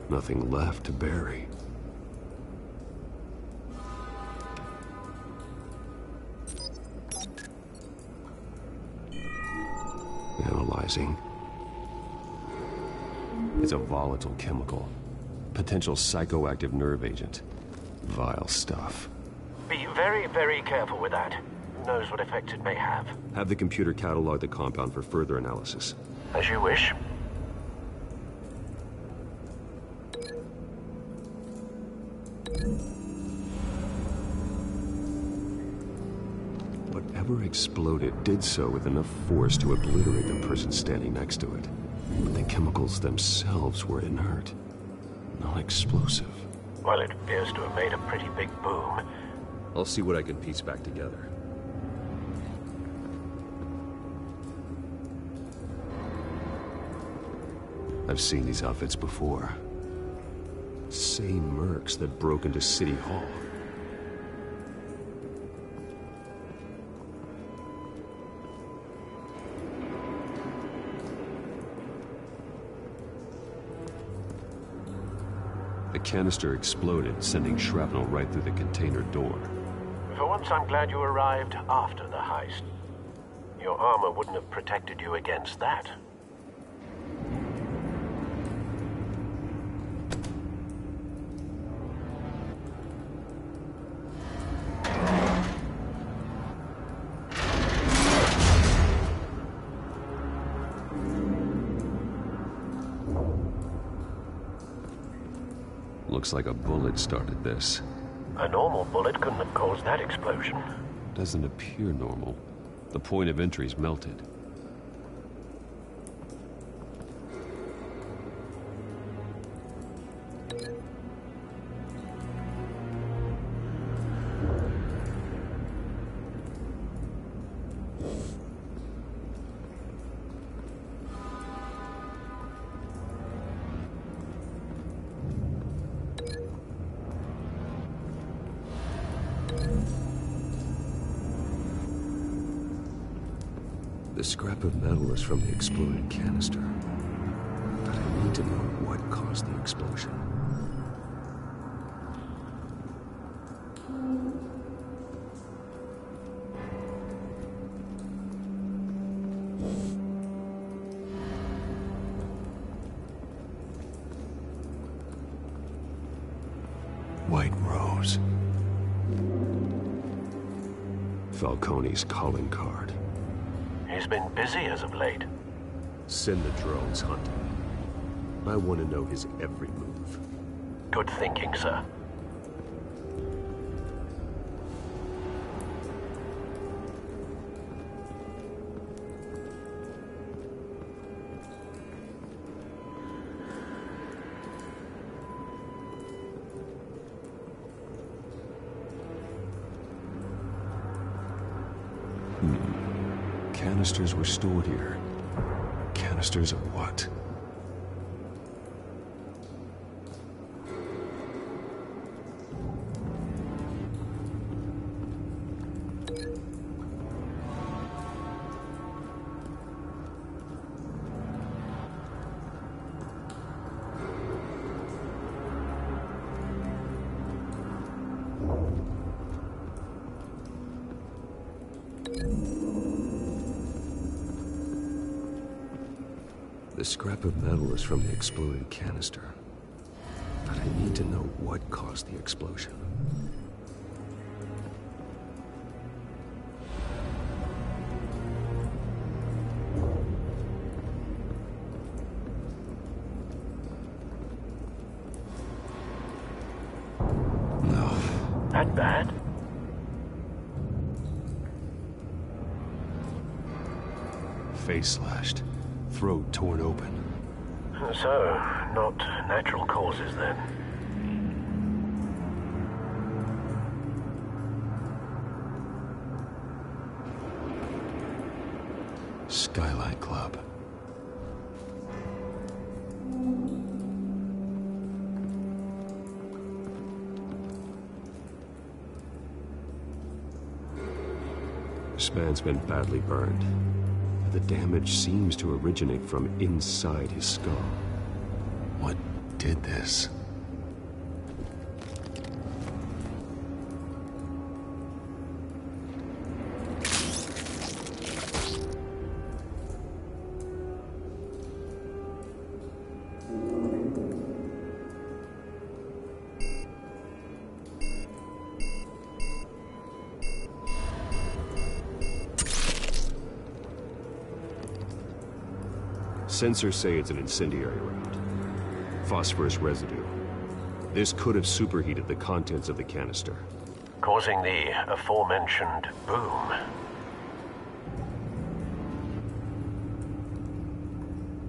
Nothing left to bury. Analyzing. It's a volatile chemical. Potential psychoactive nerve agent. Vile stuff. Be very, very careful with that. Who knows what effect it may have. Have the computer catalog the compound for further analysis. As you wish. What whatever exploded did so with enough force to obliterate the person standing next to it. But the chemicals themselves were inert, not explosive. Well, it appears to have made a pretty big boom. I'll see what I can piece back together. I've seen these outfits before. Same mercs that broke into City Hall. The canister exploded, sending shrapnel right through the container door. For once, I'm glad you arrived after the heist. Your armor wouldn't have protected you against that. Looks like a bullet started this. A normal bullet couldn't have caused that explosion. Doesn't appear normal. The point of entry's melted. The scrap of metal is from the exploded canister. But I need to know what caused the explosion. White Rose. Falcone's calling card. He's been busy as of late. Send the drones hunting. I want to know his every move. Good thinking, sir. Canisters were stored here. Canisters of what? The scrap of metal is from the exploded canister. But I need to know what caused the explosion. No. That bad? Face slashed. Throat torn open. So, not natural causes then. Skylight Club. This man's been badly burned. The damage seems to originate from inside his skull. What did this? Sensors say it's an incendiary round. Phosphorus residue. This could have superheated the contents of the canister. Causing the aforementioned boom.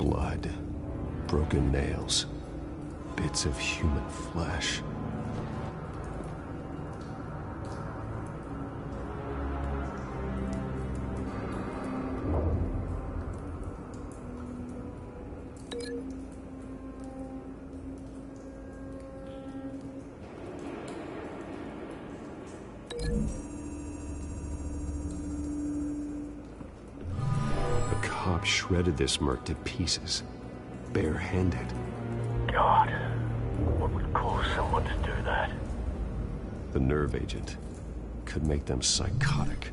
Blood, broken nails, bits of human flesh. Shredded this merc to pieces, barehanded. God, what would cause someone to do that? The nerve agent could make them psychotic.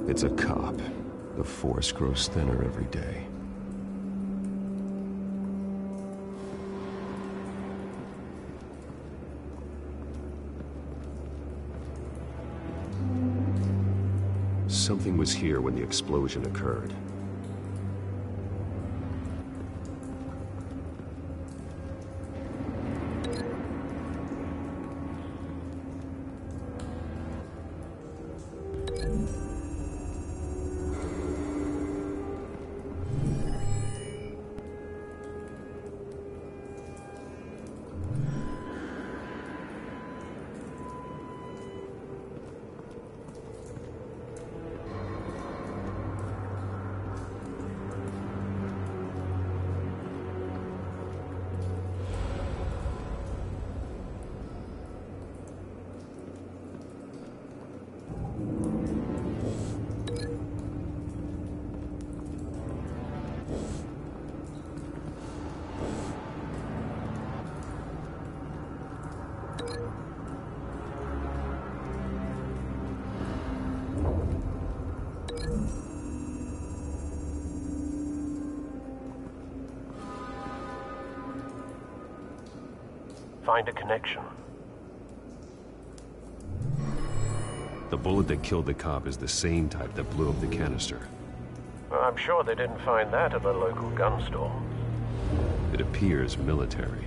It's a cop. The force grows thinner every day. Something was here when the explosion occurred. Find a connection. The bullet that killed the cop is the same type that blew up the canister. Well, I'm sure they didn't find that at the local gun store. It appears military.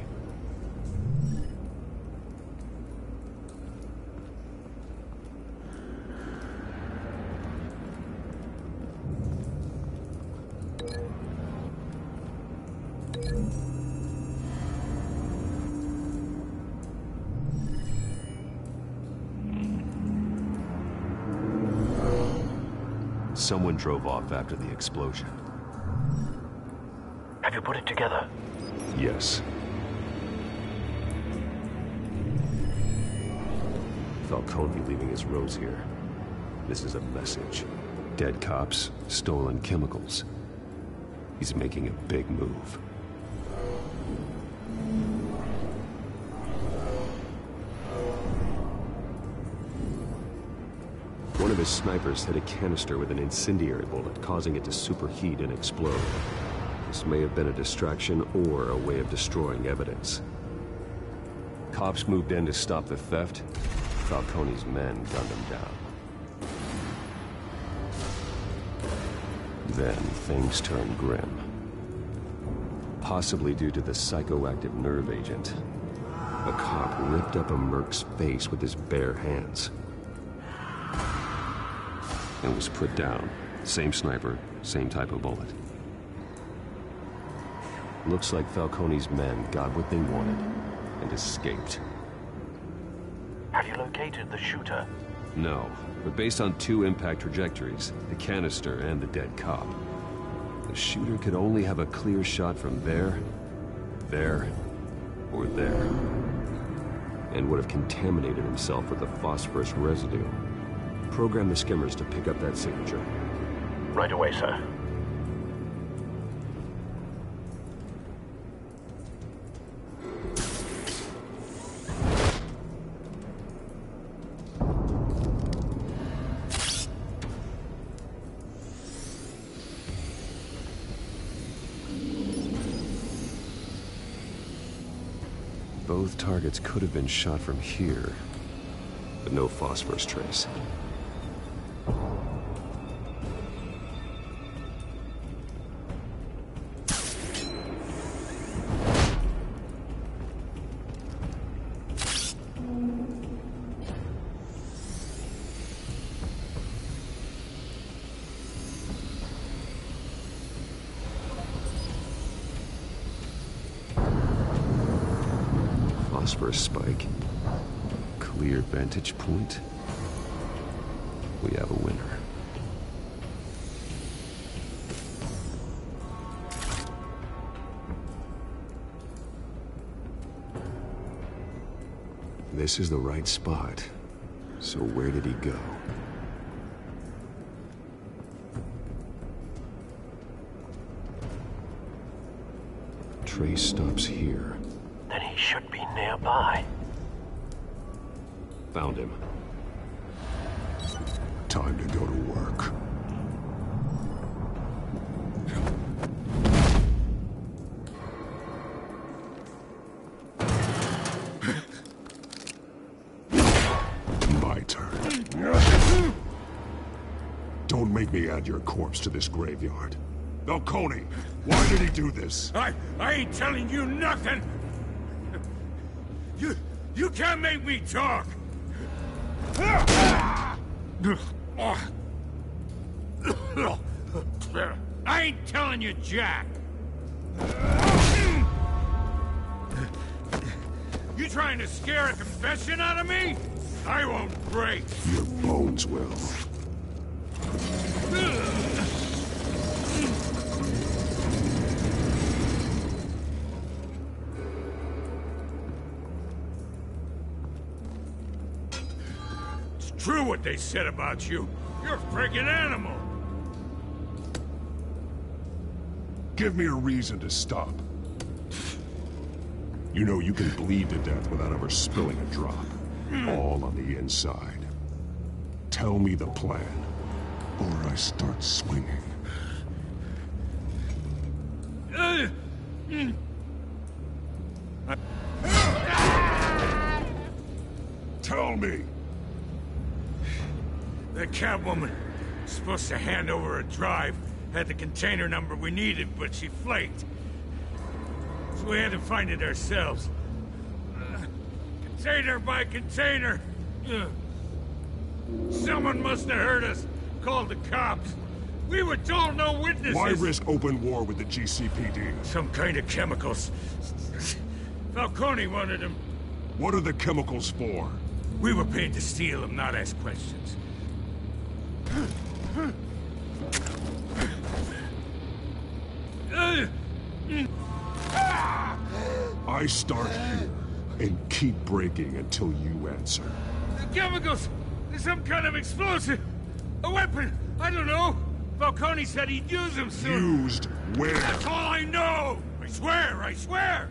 Someone drove off after the explosion. Have you put it together? Yes. Falcone leaving his rose here. This is a message. Dead cops, stolen chemicals. He's making a big move. One of his snipers hit a canister with an incendiary bullet, causing it to superheat and explode. This may have been a distraction or a way of destroying evidence. Cops moved in to stop the theft. Falcone's men gunned him down. Then things turned grim. Possibly due to the psychoactive nerve agent. A cop ripped up a merc's face with his bare hands. And was put down. Same sniper, same type of bullet. Looks like Falcone's men got what they wanted and escaped. Have you located the shooter? No, but based on two impact trajectories, the canister and the dead cop, the shooter could only have a clear shot from there, or there, and would have contaminated himself with the phosphorus residue. Program the skimmers to pick up that signature. Right away, sir. Both targets could have been shot from here. but no phosphorus trace. Phosphorus spike. Clear vantage point. We have a winner. This is the right spot. So where did he go? Trace stops here. Then he should be nearby. Found him. Time to go to work. My turn. Don't make me add your corpse to this graveyard. Falcone, why did he do this? I ain't telling you nothing! You can't make me talk! I ain't telling you jack! You trying to scare a confession out of me? I won't break! Your bones will. True what they said about you. You're a friggin' animal. Give me a reason to stop. You know you can bleed to death without ever spilling a drop. All on the inside. Tell me the plan, or I start swinging. Tell me! That Catwoman was supposed to hand over a drive, had the container number we needed, but she flaked. So we had to find it ourselves. Container by container. Someone must have heard us, called the cops. We were told no witnesses. Why risk open war with the GCPD? Some kind of chemicals. Falcone wanted them. What are the chemicals for? We were paid to steal them, not ask questions. I start here and keep breaking until you answer. The chemicals! There's some kind of explosive! A weapon! I don't know! Falcone said he'd use them soon! Used where? That's all I know! I swear! I swear!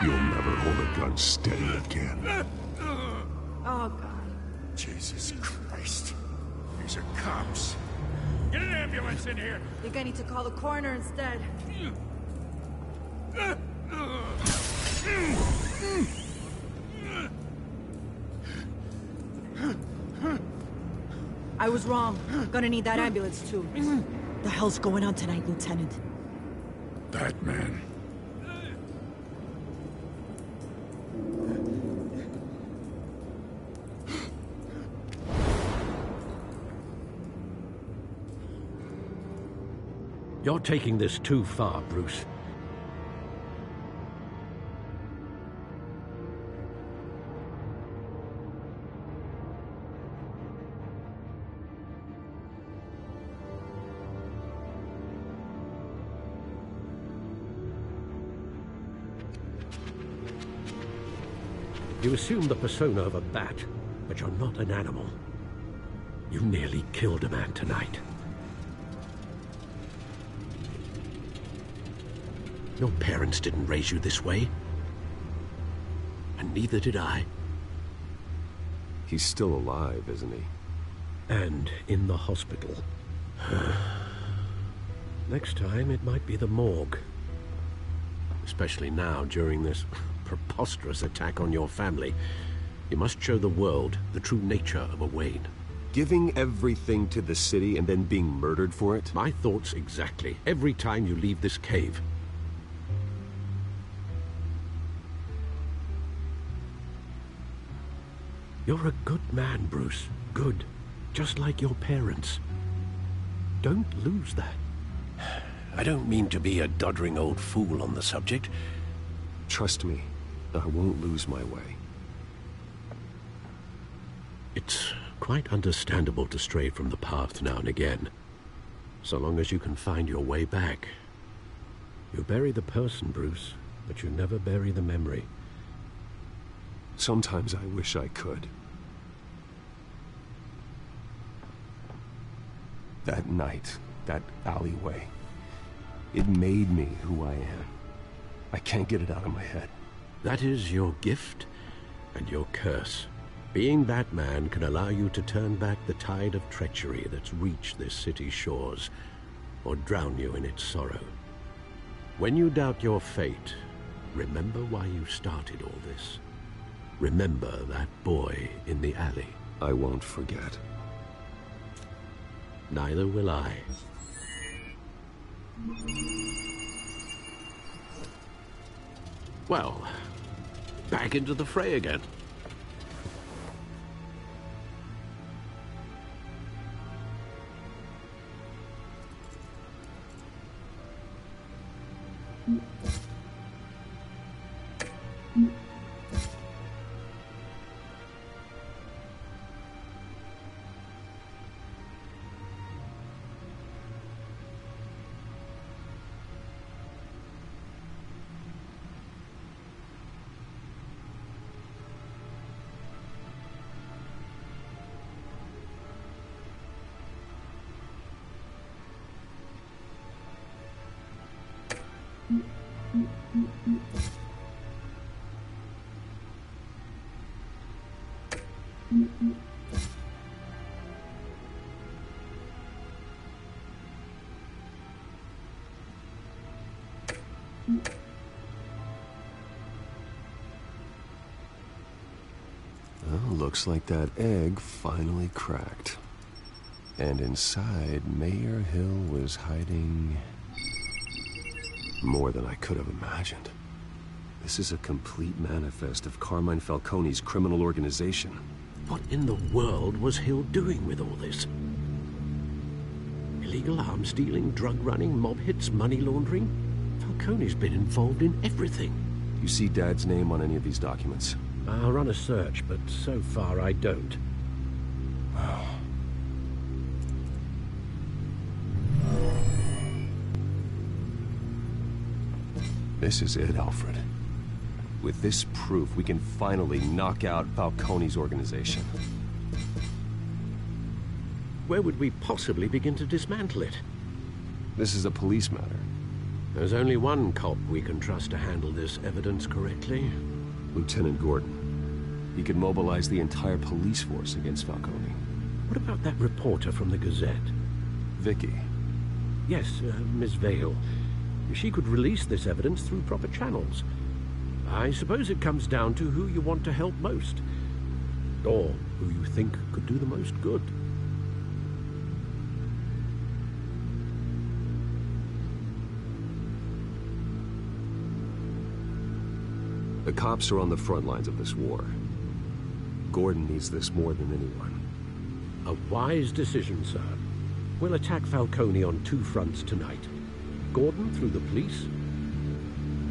You'll never hold a gun steady again. Oh, God. Jesus Christ. These are cops. Get an ambulance in here! I think I need to call the coroner instead. I was wrong. Gonna need that ambulance, too. The hell's going on tonight, Lieutenant? That man. You're taking this too far, Bruce. You assume the persona of a bat, but you're not an animal. You nearly killed a man tonight. Your parents didn't raise you this way. And neither did I. He's still alive, isn't he? And in the hospital. Next time, it might be the morgue. Especially now, during this preposterous attack on your family. You must show the world the true nature of a Wayne. Giving everything to the city and then being murdered for it? My thoughts exactly. Every time you leave this cave. You're a good man, Bruce. Good. Just like your parents. Don't lose that. I don't mean to be a doddering old fool on the subject. Trust me, I won't lose my way. It's quite understandable to stray from the path now and again. So long as you can find your way back. You bury the person, Bruce, but you never bury the memory. Sometimes I wish I could. That night, that alleyway, it made me who I am. I can't get it out of my head. That is your gift and your curse. Being Batman can allow you to turn back the tide of treachery that's reached this city's shores, or drown you in its sorrow. When you doubt your fate, remember why you started all this. Remember that boy in the alley. I won't forget. Neither will I. Well, back into the fray again. Well, looks like that egg finally cracked. And inside, Mayor Hill was hiding more than I could have imagined. This is a complete manifest of Carmine Falcone's criminal organization. What in the world was Hill doing with all this? Illegal arms dealing, drug running, mob hits, money laundering? Falcone's been involved in everything. You see Dad's name on any of these documents? I'll run a search, but so far I don't. This is it, Alfred. With this proof, we can finally knock out Falcone's organization. Where would we possibly begin to dismantle it? This is a police matter. There's only one cop we can trust to handle this evidence correctly. Lieutenant Gordon. He could mobilize the entire police force against Falcone. What about that reporter from the Gazette? Vicky. Yes, Miss Vale. She could release this evidence through proper channels. I suppose it comes down to who you want to help most. Or who you think could do the most good. The cops are on the front lines of this war. Gordon needs this more than anyone. A wise decision, sir. We'll attack Falcone on two fronts tonight. Gordon through the police,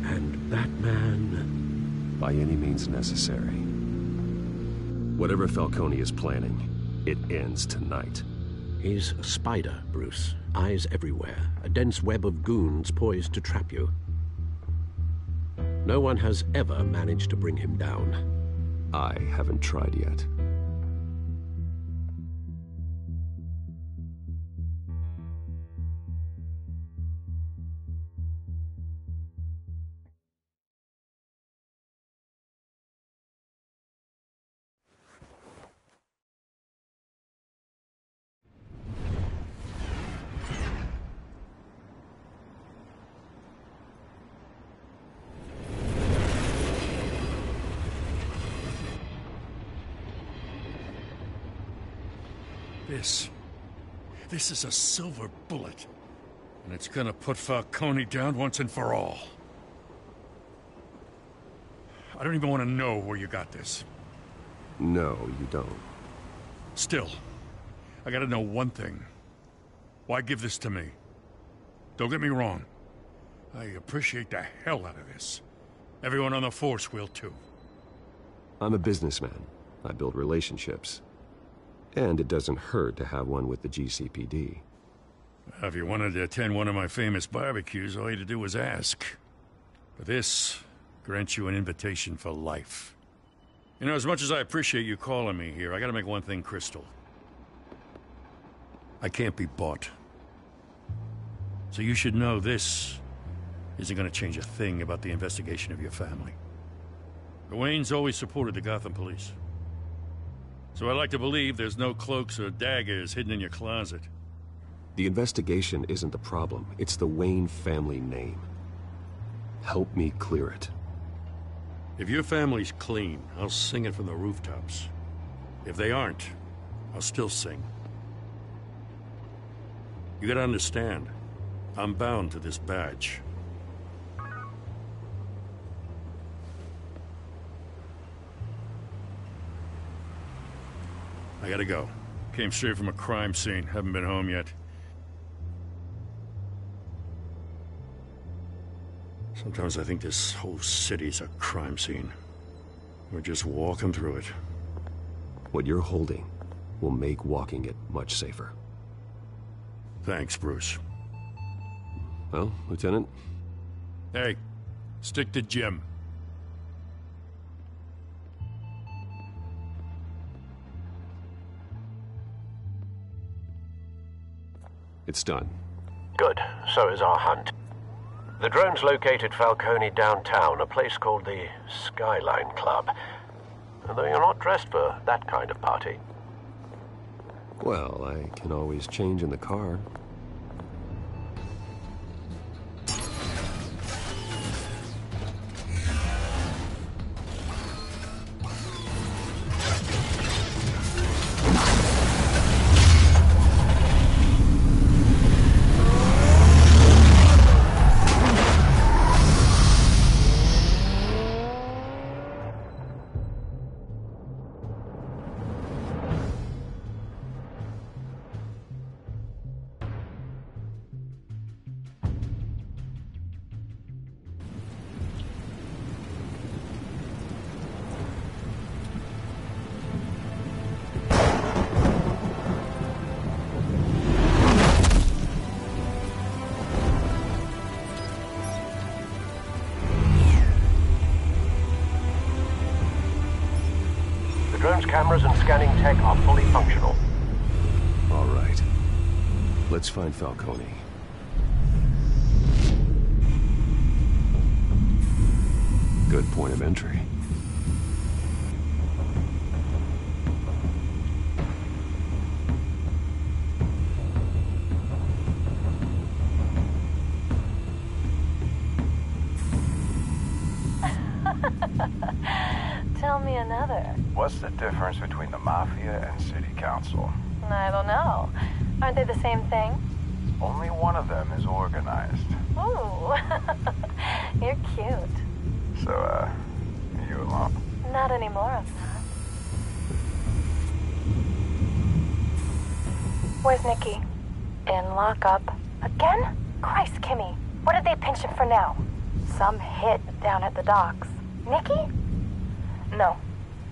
and Batman... by any means necessary. Whatever Falcone is planning, it ends tonight. He's a spider, Bruce. Eyes everywhere. A dense web of goons poised to trap you. No one has ever managed to bring him down. I haven't tried yet. This is a silver bullet. And it's gonna put Falcone down once and for all. I don't even want to know where you got this. No, you don't. Still, I gotta know one thing. Why give this to me? Don't get me wrong. I appreciate the hell out of this. Everyone on the force will too. I'm a businessman. I build relationships. And it doesn't hurt to have one with the GCPD. If you wanted to attend one of my famous barbecues, all you had to do was ask. But this grants you an invitation for life. You know, as much as I appreciate you calling me here, I gotta make one thing crystal. I can't be bought. So you should know this isn't gonna change a thing about the investigation of your family. The Waynes always supported the Gotham police. So I like to believe there's no cloaks or daggers hidden in your closet. The investigation isn't the problem. It's the Wayne family name. Help me clear it. If your family's clean, I'll sing it from the rooftops. If they aren't, I'll still sing. You gotta understand, I'm bound to this badge. I gotta go. Came straight from a crime scene. Haven't been home yet. Sometimes I think this whole city's a crime scene. We're just walking through it. What you're holding will make walking it much safer. Thanks, Bruce. Well, Lieutenant? Hey, stick to Jim. It's done. Good. So is our hunt. The drones located Falcone downtown, a place called the Skyline Club. Although you're not dressed for that kind of party. Well, I can always change in the car. Drone's cameras and scanning tech are fully functional. All right. Let's find Falcone. Good point of entry. Tell me another. What's the difference between the Mafia and City Council? I don't know. Aren't they the same thing? Only one of them is organized. Ooh, you're cute. So, are you alone? Not anymore, I'm not. Where's Nicky? In lockup. Again? Christ, Kimmy. What did they pinch him for now? Some hit down at the docks. Nicky? No.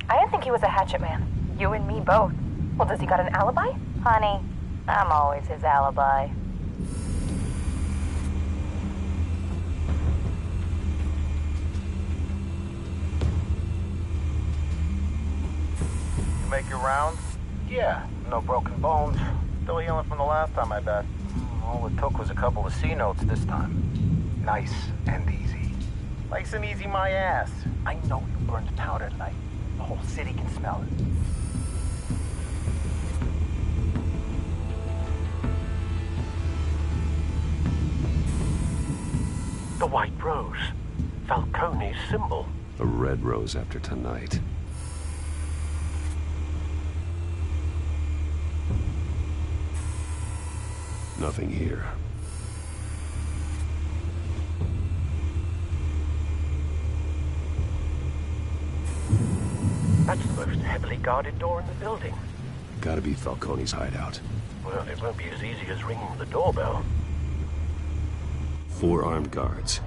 I didn't think he was a hatchet man. You and me both. Well, does he got an alibi? Honey, I'm always his alibi. You make your rounds? Yeah, no broken bones. Still healing from the last time, I bet. All it took was a couple of C notes this time. Nice and easy. Nice and easy, my ass. I know you burned the powder tonight. The whole city can smell it. The white rose. Falcone's symbol. A red rose after tonight. Nothing here. That's the most heavily guarded door in the building. Gotta be Falcone's hideout. Well, it won't be as easy as ringing the doorbell. 4 armed guards.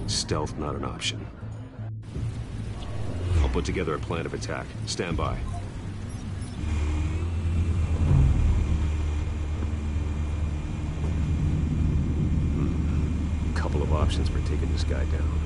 Stealth not an option. I'll put together a plan of attack. Stand by. Couple of options for taking this guy down.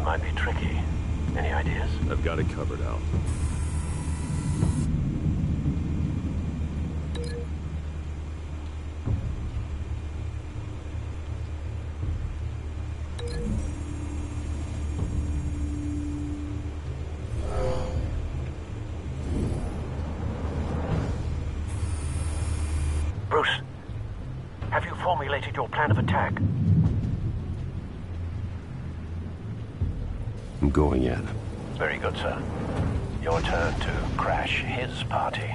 Might be tricky. Any ideas? I've got it covered, Al. Bruce, have you formulated your plan of attack? I'm going in. Very good, sir. Your turn to crash his party.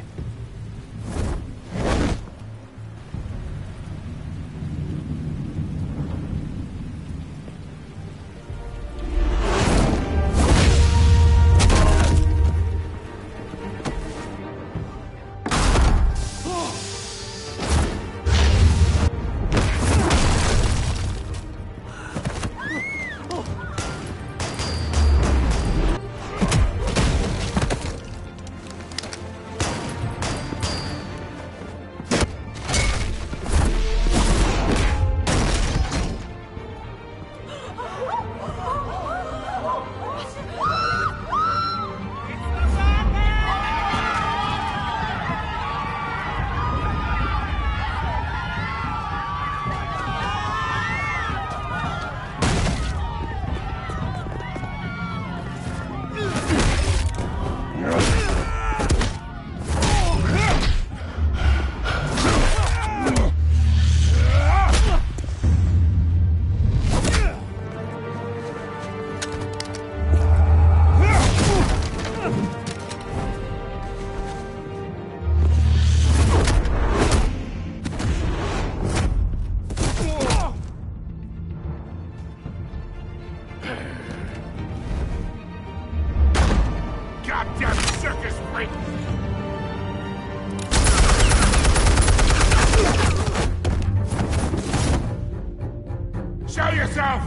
Show yourself!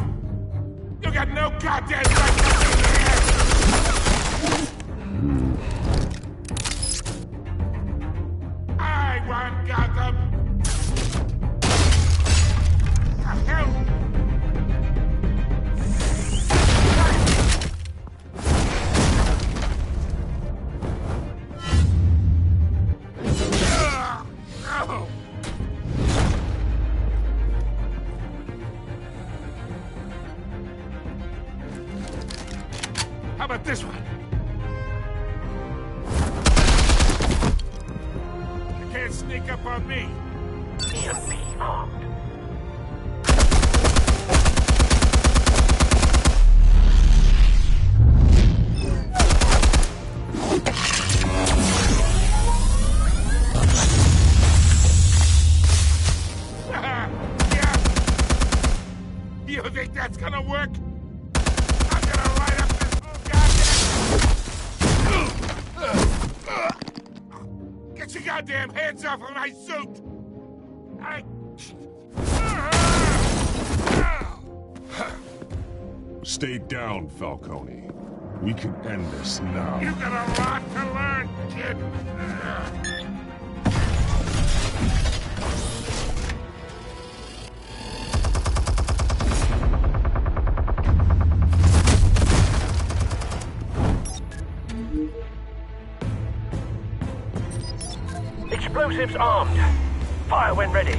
You got no goddamn right to be here! I want Gotham! The hell? about this one? You can't sneak up on me. EMP armed. You think that's gonna work? I'm gonna light up this whole goddamn... Get your goddamn hands off of my suit! Stay down, Falcone. We can end this now. You got a lot to learn, kid. Explosives armed. Fire when ready.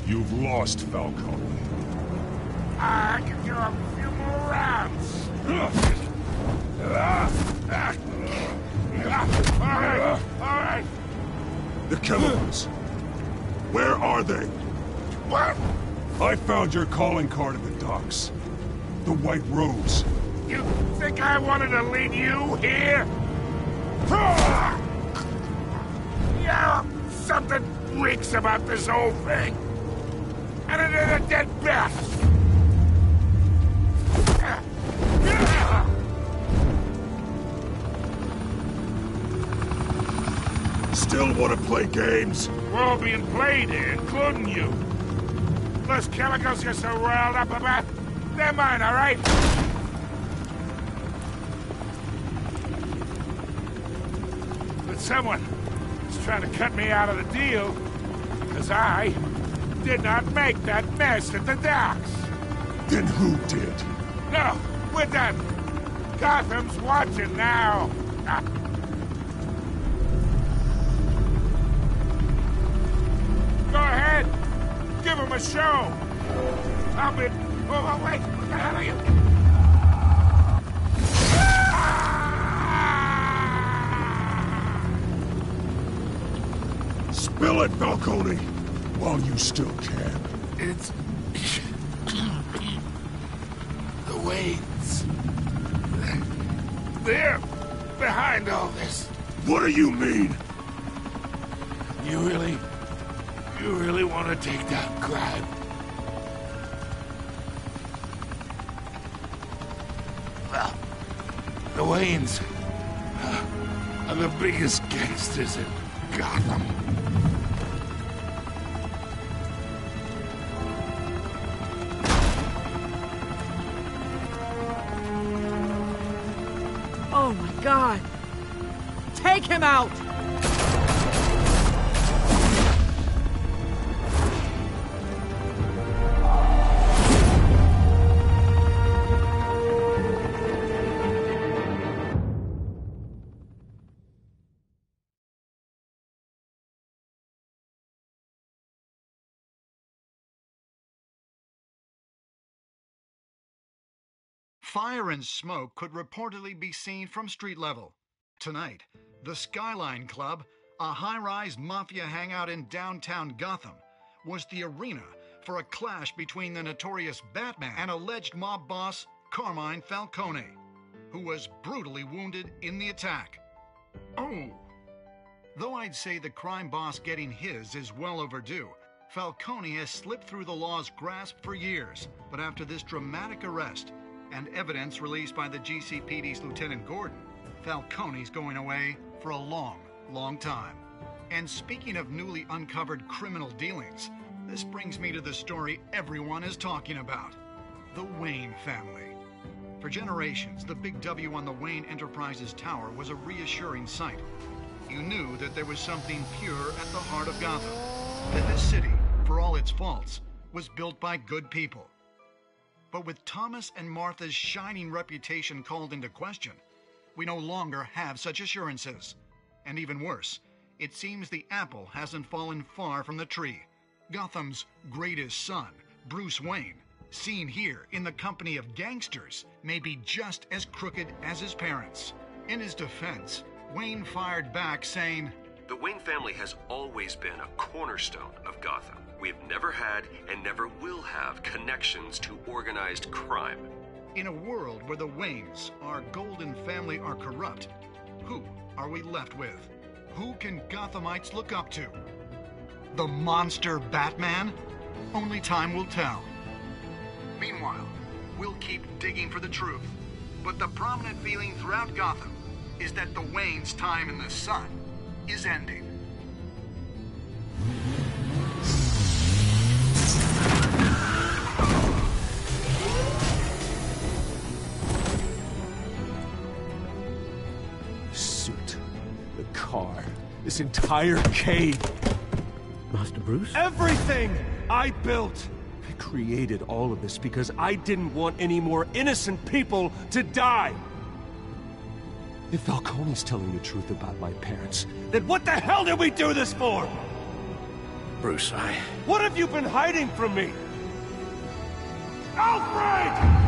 You've lost, Falcone. I can do a few more rounds. All right. The chemicals. Where are they? What? I found your calling card in the docks. The White Rose. You think I wanted to leave you here? Yeah, something reeks about this whole thing. And it is a dead bat. Still want to play games? We're all being played here, including you. Those chemicals you're so riled up about, they're mine, all right? But someone is trying to cut me out of the deal, because I did not make that mess at the docks. Then who did? No, we're done. Gotham's watching now. Go ahead. Give him a show. I'll be... Oh, wait. What the hell are you... Spill it, Falcone, while you still can. It's... the Waynes. They're behind all this. What do you mean? You really want to take down crime? Well, the Waynes are the biggest gangsters in Gotham. Oh my God! Take him out! Fire and smoke could reportedly be seen from street level. Tonight, the Skyline Club, a high-rise mafia hangout in downtown Gotham, was the arena for a clash between the notorious Batman and alleged mob boss Carmine Falcone, who was brutally wounded in the attack. Oh! Though I'd say the crime boss getting his is well overdue, Falcone has slipped through the law's grasp for years, but after this dramatic arrest, and evidence released by the GCPD's Lieutenant Gordon, Falcone's going away for a long, long time. And speaking of newly uncovered criminal dealings, this brings me to the story everyone is talking about. the Wayne family. For generations, the big W on the Wayne Enterprises tower was a reassuring sight. You knew that there was something pure at the heart of Gotham. That this city, for all its faults, was built by good people. But with Thomas and Martha's shining reputation called into question, we no longer have such assurances. And even worse, it seems the apple hasn't fallen far from the tree. Gotham's greatest son, Bruce Wayne, seen here in the company of gangsters, may be just as crooked as his parents. In his defense, Wayne fired back saying, "The Wayne family has always been a cornerstone of Gotham. We have never had and never will have connections to organized crime." In a world where the Waynes, our golden family, are corrupt, who are we left with? Who can Gothamites look up to? The monster Batman? Only time will tell. Meanwhile, we'll keep digging for the truth. But the prominent feeling throughout Gotham is that the Waynes' time in the sun is ending. Suit, the car, this entire cave. Master Bruce? Everything I built! I created all of this because I didn't want any more innocent people to die! If Falcone's telling the truth about my parents, then what the hell did we do this for? Bruce, What have you been hiding from me? Alfred!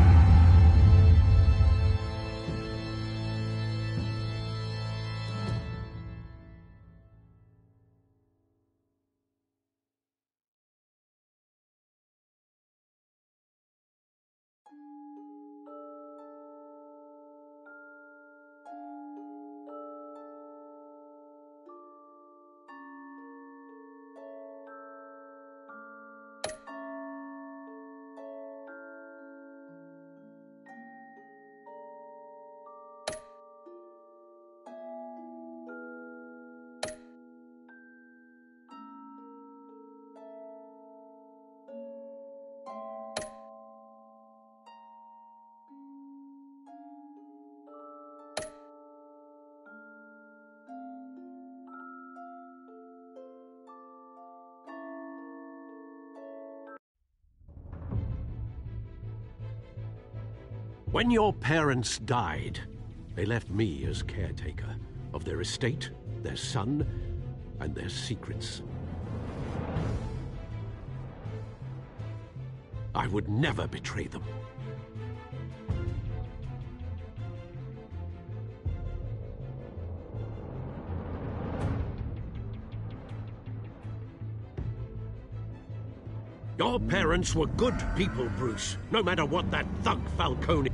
When your parents died, they left me as caretaker of their estate, their son, and their secrets. I would never betray them. Your parents were good people, Bruce, no matter what that thug Falcone...